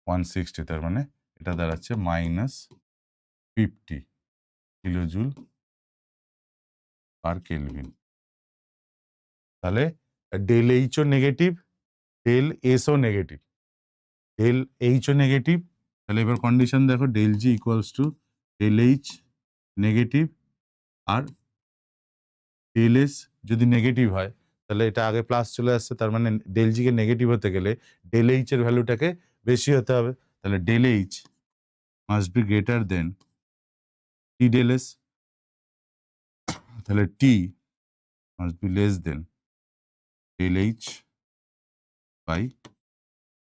[SPEAKER 1] 160 তার মানে এটা দাঁড়াচ্ছে -50 কিলোজুল পার কেলভিন। তাহলে ডেল এইচ ও নেগেটিভ, ডেল এস ও নেগেটিভ, ডেল এইচ ও নেগেটিভ। তাহলে এবার কন্ডিশন দেখো, del G equals to del H negative আর ডেল এস যদি নেগেটিভ হয় তাহলে এটা আগে প্লাস চলে আসছে, তার মানে ডেল জি কে নেগেটিভ হতে গেলে ডেল এইচ এর ভ্যালুটাকে বেশি হতে হবে। তাহলে del H must be greater than T del S, তাহলে T must be less than del H by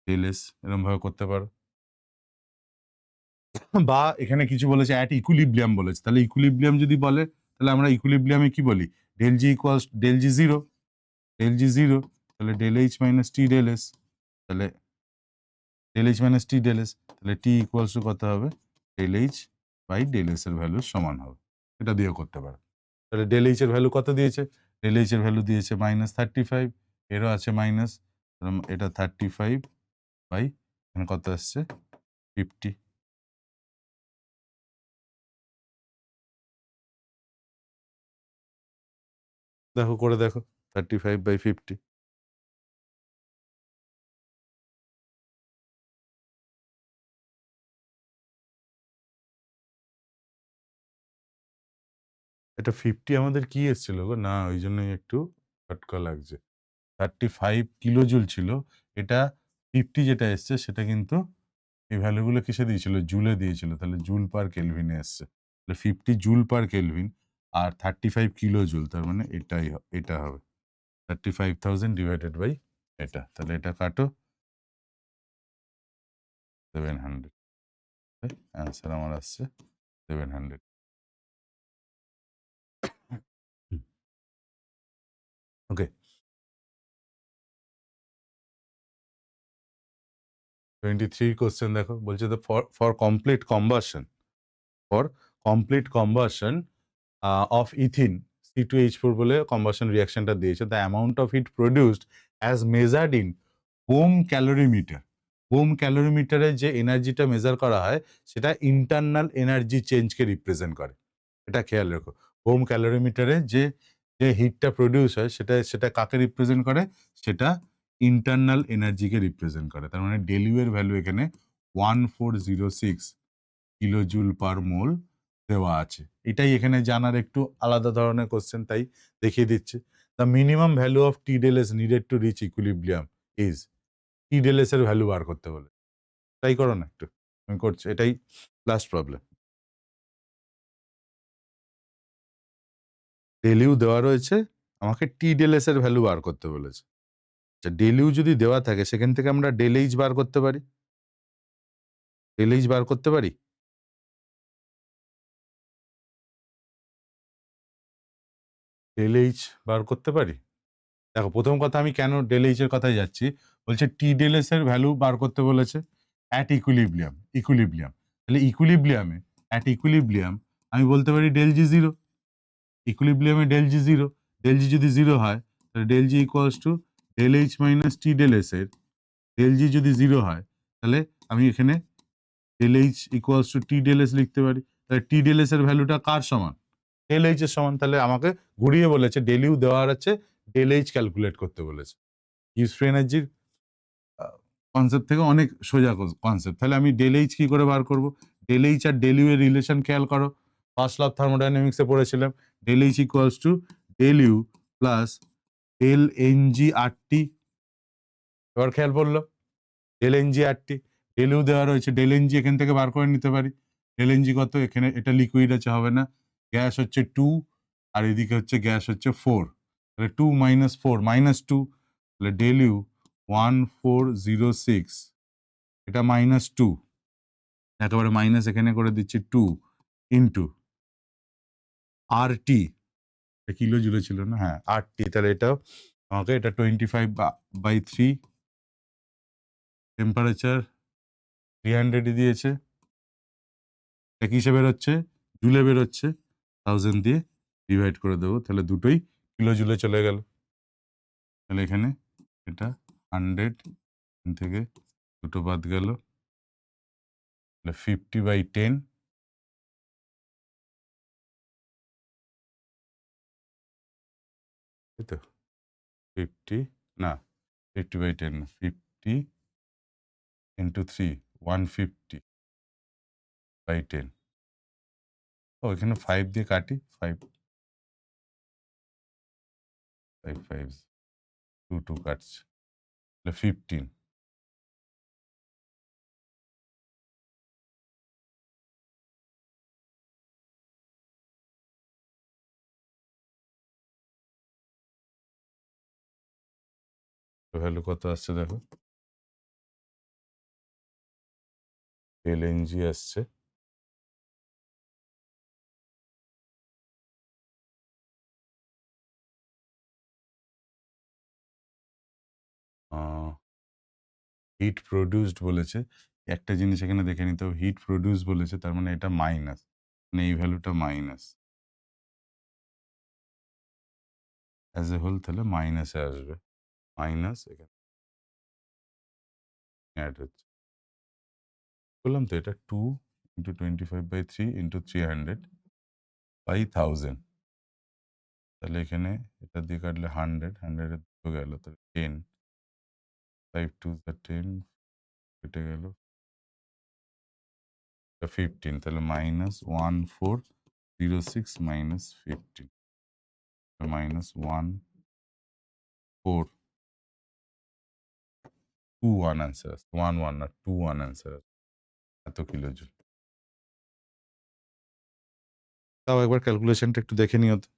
[SPEAKER 1] del S, এরকম ভাবে করতে পারো। বা এখানে কিছু বলেছে অ্যাট ইকুইলিব্রিয়াম বলেছে, তাহলে ইকুইলিব্রিয়াম যদি বলে তাহলে আমরা ইকুইলিব্রিয়ামে কি বলি, del G equals del G zero, del G zero, তাহলে del H minus T del S, তাহলে del H minus T del S, তাহলে টি ইকুয়ালস টু কত হবে, del H by del S এর ভ্যালু সমান হবে। এটা দিয়েও করতে পারো। তাহলে ডেল এইচ এর ভ্যালু কত দিয়েছে, ডেল এইচ এর ভ্যালু দিয়েছে -35, এরও আছে মাইনাস, এটা 35 বাই এখানে কত আসছে 50। দেখো করে দেখো, 35/50। এটা 50 আমাদের কি এসছিল গো? না ওই জন্যই একটু খটকা লাগছে। 35 কিলোজুল ছিল। এটা 50 যেটা এসছে সেটা কিন্তু এই ভ্যালু গুলো কিসে দিয়েছিল? জুলে দিয়েছিল। তাহলে জুল পার কেলভিনে এসছে। তাহলে 50 জুল পার কেলভিন আর 35 কিলোজুল, তার মানে এটা হবে 35,000 ডিভাইডেড বাই এটা। তাহলে এটা কাটো 700। অ্যান্সার আমার আসছে 700। ওকে, 23 কোশ্চেন দেখো, বলছে তো for complete combustion, for complete combustion of ethene C2H4 বলে combustion reactionটা দিয়েছে, the amount of heat produced as measured in Bohm calorimeter. Bohm calorimeter এ যে এনার্জিটা মেজার করা হয় সেটা ইন্টারনাল এনার্জি চেঞ্জকে রিপ্রেজেন্ট করে। এটা খেয়াল রেখো। বোম ক্যালোরিমিটারে যে যে হিটটা প্রডিউস হয় সেটা কাকে রিপ্রেজেন্ট করে? সেটা ইন্টারনাল এনার্জিকে রিপ্রেজেন্ট করে। তার মানে ডেল ইউ এর ভ্যালু এখানে 1406 কিলোজুল পার মোল দেওয়া আছে। এটাই এখানে জানার একটু আলাদা ধরনের কোশ্চেন, তাই দেখিয়ে দিচ্ছে। The minimum value of T del S needed to reach equilibrium is, T del S এর ভ্যালু বার করতে বলে। ট্রাই করো না একটু, আমি করছি, এটাই লাস্ট প্রবলেম। ডেল ইউ দেওয়া রয়েছে, আমাকে টি ডেল এস এর ভ্যালু বার করতে বলেছে। আচ্ছা, ডেল ইউ যদি দেওয়া থাকে সেখান থেকে আমরা ডেল এইচ বার করতে পারি। ডেল এইচ বার করতে পারি। ডেল এইচ বার করতে পারি। দেখো, প্রথম কথা আমি কেন ডেল এইচ এর কথায় যাচ্ছি, বলছে টি ডেল এস এর ভ্যালু বার করতে বলেছে অ্যাট ইকুইলিব্রিয়াম। তাহলে ইকুইলিব্রিয়ামে, অ্যাট ইকুইলিব্রিয়াম আমি বলতে পারি ডেল জি জিরো। ইকুইলিব্রিয়ামে del G zero, del G যদি জিরো হয় তাহলে del G equals to del H minus T del S এর, ডেল জি যদি জিরো হয় তাহলে আমি এখানে del H equals to T del S লিখতে পারি। তাহলে টি ডেল এস এর ভ্যালুটা কার সমান? ডেল এইচ এর সমান। তাহলে আমাকে ঘুরিয়ে বলেছে ডেল ইউ দেওয়ার আছে, ডেল এইচ ক্যালকুলেট করতে বলেছে। গিভস ফ্রি এনার্জির কনসেপ্ট থেকে অনেক সোজা কনসেপ্ট। তাহলে আমি ডেল এইচ কি করে বার করব? ডেল এইচ আর ডেল ইউ এর রিলেশন খেয়াল করো, ফার্স্ট ল অফ থার্মোডাইনামিক্সে পড়েছিলাম। Del H equals to del U plus del N G R T. এবার খেয়াল পড়লো, del N G R T, del U দেওয়া রয়েছে, ডেল এন জি এখান থেকে বার করে নিতে পারি। ডেল এন জি কত? এখানে এটা লিকুইড আছে, হবে না। গ্যাস হচ্ছে 2 আর এদিকে হচ্ছে গ্যাস হচ্ছে 4, তাহলে 2 মাইনাস 4 মাইনাস 2, তাহলে ডেল ইউ 1406, এটা মাইনাস 2, একেবারে মাইনাস এখানে করে দিচ্ছি 2 ইন্টু আর টি, কিলো জুলে ছিল না, হ্যাঁ আর টি। তাহলে এটাও আমাকে, এটা 25/3, টেম্পারেচার 300 দিয়েছে। এটা কিসে বেরোচ্ছে? জুলে বেরোচ্ছে। 1000 দিয়ে ডিভাইড করে দেবো, তাহলে দুটোই কিলো জুলে চলে গেল। তাহলে এখানে এটা 100 থেকে দুটো বাদ গেল, তাহলে 50/10, তাই তো? 50 না, 50/10 না, 50 ইন্টু 3, 150/10। ও এখানে 5 দিয়ে কাটি, 5 5 5 2 2 কাটছে, তাহলে 15। ভ্যালু কত আসছে দেখো, এলএনজি আসছে হিট প্রডিউসড বলেছে। একটা জিনিস এখানে দেখে নিতে হবে, হিট প্রডিউস বলেছে, তার মানে এটা মাইনাস, মানে এই ভ্যালুটা মাইনাস অ্যাজ এ হোল, তাহলে মাইনাসে আসবে, মাইনাস এখানে অ্যাড হচ্ছে। বললাম তো এটা 2 ইন্টু 25/3 ইন্টু 300/1000, তাহলে এখানে এটা দিয়ে কাটলে 100, 100 এর 2 গেল, তাহলে 10, 5 2 are 10, কেটে গেল 15, তাহলে -1406 -15, -1421 আনসার আসছে, 11 না 21 আনসার আসছে, এত কিলোজুল। তাও একবার ক্যালকুলেশনটা একটু দেখে নিও তো।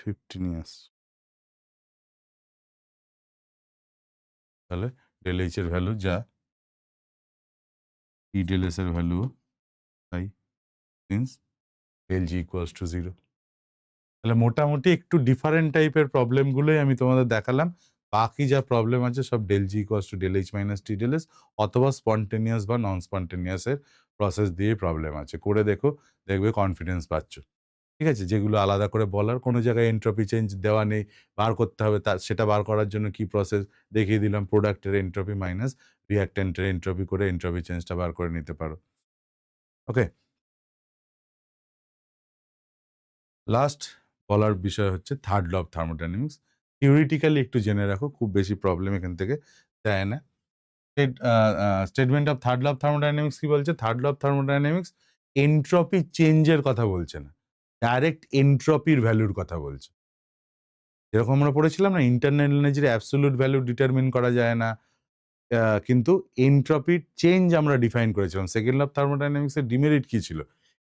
[SPEAKER 1] 15 ইয়ার্স। তাহলে ডেল এইচ এর ভ্যালু যা, ই ডেল এস এর ভ্যালু তাই, means del G equals to 0। তাহলে মোটামুটি একটু ডিফারেন্ট টাইপের প্রবলেমগুলোই আমি তোমাদের দেখালাম। বাকি যা প্রবলেম আছে সব del G equals to del H minus T del S অথবা স্পন্টেনিয়াস বা নন স্পন্টেনিয়াসের প্রসেস দিয়েই প্রবলেম আছে। করে দেখো, দেখবে কনফিডেন্স পাচ্ছ। ঠিক আছে? যেগুলো আলাদা করে বলার, কোনো জায়গায় এন্ট্রপি চেঞ্জ দেওয়া নেই, বার করতে হবে, তার সেটা বার করার জন্য কি প্রসেস দেখিয়ে দিলাম। প্রোডাক্টের এন্ট্রপি মাইনাস রিঅ্যাকট্যান্টের এন্ট্রপি করে এন্ট্রপি চেঞ্জটা বার করে নিতে পারো। ওকে? লাস্ট বলার বিষয় হচ্ছে third law of thermodynamics. Theoretically একটু জেনে রাখো, খুব বেশি প্রবলেম এখান থেকে দেয় না। Statement of third law of thermodynamics কি বলছে? Third law of thermodynamics entropy চেঞ্জের কথা বলছে না, ডাইরেক্ট এন্ট্রপির ভ্যালুর কথা বলছে। যেরকম আমরা পড়েছিলাম না, ইন্টারনাল এনার্জির অ্যাবসোলিউট ভ্যালু ডিটারমিন করা যায় না, কিন্তু এন্ট্রপির চেঞ্জ আমরা ডিফাইন করেছিলাম। সেকেন্ড ল অফ থার্মোডাইনামিক্স এর ডিমেরিট কি ছিল?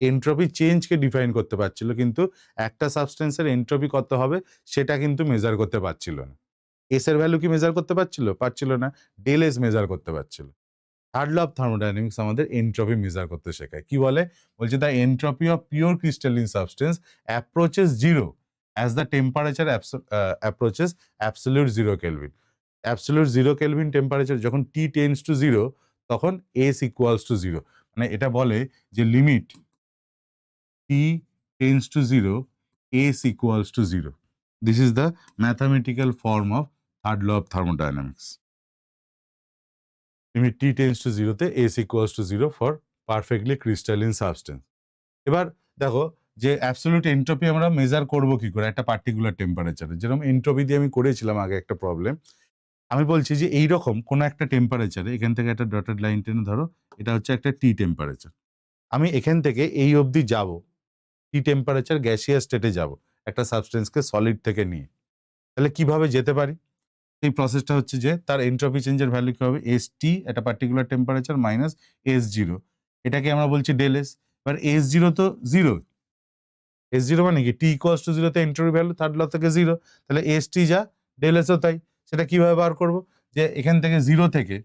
[SPEAKER 1] এন্ট্রপি চেঞ্জকে ডিফাইন করতে পারছিল, কিন্তু একটা সাবস্টেন্সের এন্ট্রপি কত হবে সেটা কিন্তু মেজার করতে পারছিল না। এস এর ভ্যালু কি মেজার করতে পারছিল? পারছিল না। ডেল এস মেজার করতে পারছিল। থার্ড ল অফ থার্মোডাইনামিক্স আমাদের এন্ট্রপি মেজার করতে শেখায়। কি বলে? বলছে the entropy of pure crystalline substance approaches 0 as the temperature approaches absolute 0 kelvin. Absolute 0 kelvin temperature যখন T টেন্ডস টু 0, তখন S ইকুয়ালস টু 0। মানে এটা বলে যে limit T tends to 0, S equals to 0। This is the mathematical form of third law of thermodynamics. Limit T tends to 0 তে S equals to 0 for perfectly crystalline substance. এবার দেখো যে absolute entropy আমরা measure করব কি করে একটা particular টেম্পারেচারে। যেরকম এন্ট্রপি দিয়ে আমি করেছিলাম আগে একটা প্রবলেম। আমি বলছি যে এইরকম কোনো একটা টেম্পারেচারে, এখান থেকে একটা ডটেড লাইন টেনে ধরো, এটা হচ্ছে একটা টি টেম্পারেচার। আমি এখান থেকে এই অবধি যাব, টি টেম্পারেচার গ্যাসিয়াস স্টেটে যাব একটা সাবস্টেন্সকে সলিড থেকে নিয়ে। তাহলে কিভাবে যেতে পারি? এই প্রসেসটা হচ্ছে যে তার এন্ট্রপি চেঞ্জের ভ্যালু কি হবে? এস টি একটা particular temperature minus S zero, এটাকে আমরা বলছি ডেল এস। এবার এস জিরো তো জিরো, এস জিরো মানে কি টি ইকুয়ালস টু জিরোতে এন্ট্রপি ভ্যালু থার্ড ল থেকে জিরো, তাহলে এস টি যা ডেল এসও তাই। সেটা কিভাবে বার করব? যে এখান থেকে জিরো থেকে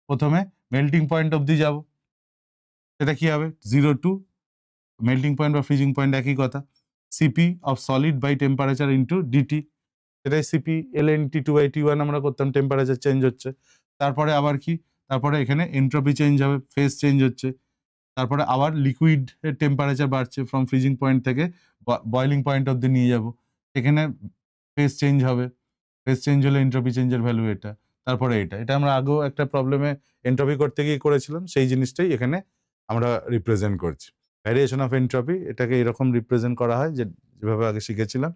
[SPEAKER 1] প্রথমে মেল্টিং পয়েন্ট অবধি যাব, সেটা কি হবে? জিরো টু মেল্টিং পয়েন্ট বা ফ্রিজিং পয়েন্ট একই কথা, CP of solid by temperature into DT, সেটাই CP L N T two by T one আমরা করতাম, টেম্পারেচার চেঞ্জ হচ্ছে। তারপরে আবার কি? তারপরে এখানে এন্ট্রপি চেঞ্জ হবে, ফেজ চেঞ্জ হচ্ছে। তারপরে আবার লিকুইড এর টেম্পারেচার বাড়ছে, ফ্রম ফ্রিজিং পয়েন্ট থেকে বয়লিং পয়েন্ট অব্দি নিয়ে যাব, এখানে ফেজ চেঞ্জ হবে। ফেজ চেঞ্জ হলে এন্ট্রপি চেঞ্জের ভ্যালু এটা। তারপরে এটা, এটা আমরা আগেও একটা প্রবলেমে এন্ট্রপি করতে গিয়ে করেছিলাম, সেই জিনিসটাই এখানে আমরা রিপ্রেজেন্ট করছি। ভ্যারিয়েশন অফ এন্ট্রপি, এটাকে এরকম রিপ্রেজেন্ট করা হয় যে যেভাবে আগে শিখেছিলাম।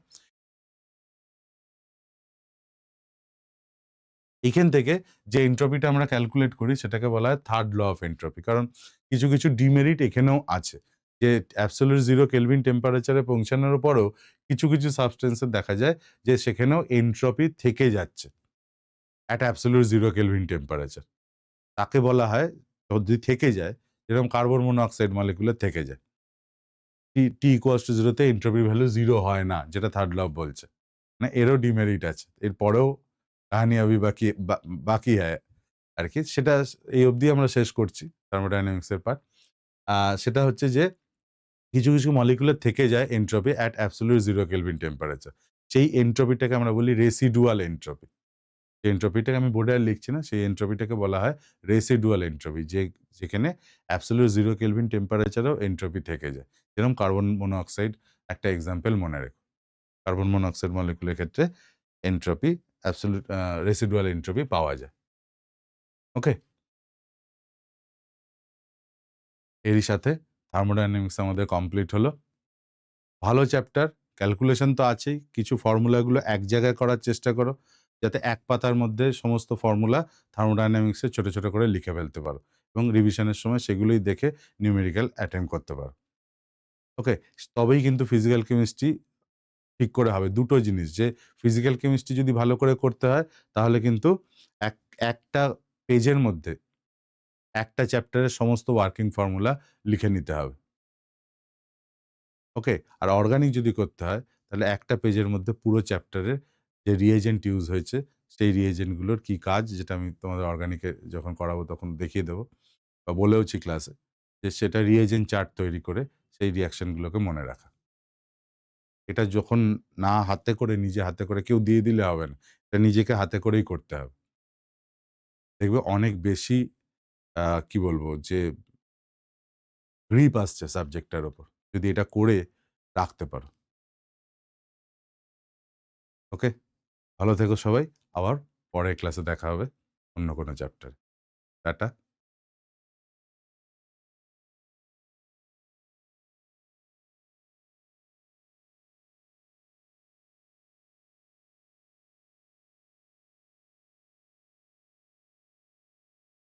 [SPEAKER 1] এইখান থেকে যে এন্ট্রপিটা আমরা ক্যালকুলেট করি সেটাকে বলা হয় থার্ড ল অফ এন্ট্রপি। কারণ কিছু কিছু ডিমেরিট এখানেও আছে, যে অ্যাবসোলিউট 0 কেলভিন টেম্পারেচারে পৌঁছানোর পরেও কিছু কিছু সাবস্টেন্সে দেখা যায় যে সেখানেও এন্ট্রপি থেকে যাচ্ছে অ্যাট অ্যাবসোলিউট 0 কেলভিন টেম্পারেচার। তাকে বলা হয়, যদি থেকে যায়, যেরকম কার্বন মনোঅক্সাইড মলিকুলে থেকে যায়, টি ইকুয়ালস টু 0 তে এন্ট্রপি ভ্যালু 0 হয় না, যেটা থার্ড ল বলছে। মানে এরও ডিমেরিট আছে। এরপরেও কাহানি আভি বাকি হ্যায় আরকি। সেটা এই অবধি আমরা শেষ করছি থার্মোডায়নামিক্স এর পার্ট। সেটা হচ্ছে যে কিছু কিছু মলিকুলের থেকে যায় entropy at absolute 0 kelvin temperature. সেই এন্ট্রপিটাকে আমরা বলি রেসিডুয়াল এন্ট্রপি। যে এন্ট্রপিটাকে আমি বোর্ডে আর লিখছি না, সেই এন্ট্রপিটাকে বলা হয় রেসিডুয়াল এন্ট্রপি, যেখানে অ্যাবসোলিউট 0 কেলভিন টেম্পারেচারেও এন্ট্রপি থেকে যায়। যেরকম কার্বন মনোঅক্সাইড একটা এক্সাম্পল মনে রেখো। কার্বন মনোক্সাইড মলিকুলের ক্ষেত্রে এনট্রপি অ্যাবসলিউট রেসিডুয়াল এনট্রপি পাওয়া যায়। ওকে? এরই সাথে থার্মোডায়নামিক্স আমাদের কমপ্লিট হলো। ভালো চ্যাপ্টার, ক্যালকুলেশন তো আছেই। কিছু ফর্মুলাগুলো এক জায়গায় করার চেষ্টা করো, যাতে এক পাতার মধ্যে সমস্ত ফর্মুলা থার্মোডায়নামিক্সে ছোট, ছোট করে লিখে ফেলতে পারো এবং রিভিশনের সময় সেগুলোই দেখে নিউমেরিক্যাল অ্যাটেম্প্ট করতে পারো। ওকে? তবেই কিন্তু ফিজিক্যাল কেমিস্ট্রি ঠিক করে হবে। দুটো জিনিস, যে ফিজিক্যাল কেমিস্ট্রি যদি ভালো করে করতে হয়, তাহলে কিন্তু এক একটা পেজের মধ্যে একটা চ্যাপ্টারের সমস্ত ওয়ার্কিং ফর্মুলা লিখে নিতে হবে। ওকে? আর অর্গানিক যদি করতে হয়, তাহলে একটা পেজের মধ্যে পুরো চ্যাপ্টারের যে রিএজেন্ট ইউজ হয়েছে, সেই রিএজেন্ট গুলোর কি কাজ, যেটা আমি তোমাদের অর্গানিকে যখন করাবো তখন দেখিয়ে দেবো বা বলেওছি ক্লাসে, যে সেটা রিএজেন্ট চার্ট তৈরি করে সেই রিঅ্যাকশন গুলোকে মনে রাখা। এটা যখন না হাতে করে, নিজে হাতে করে কেউ দিয়ে দিলে হবে না। এটা নিজেকে হাতে করেই করতে হবে। দেখবে অনেক বেশি কি বলবো, যে গ্রিপ আসছে সাবজেক্টটার উপর, যদি এটা করে রাখতে পারো। ওকে? ভালো থেকো সবাই। আবার পরের ক্লাসে দেখা হবে অন্য কোনো চ্যাপ্টারে। টাটা।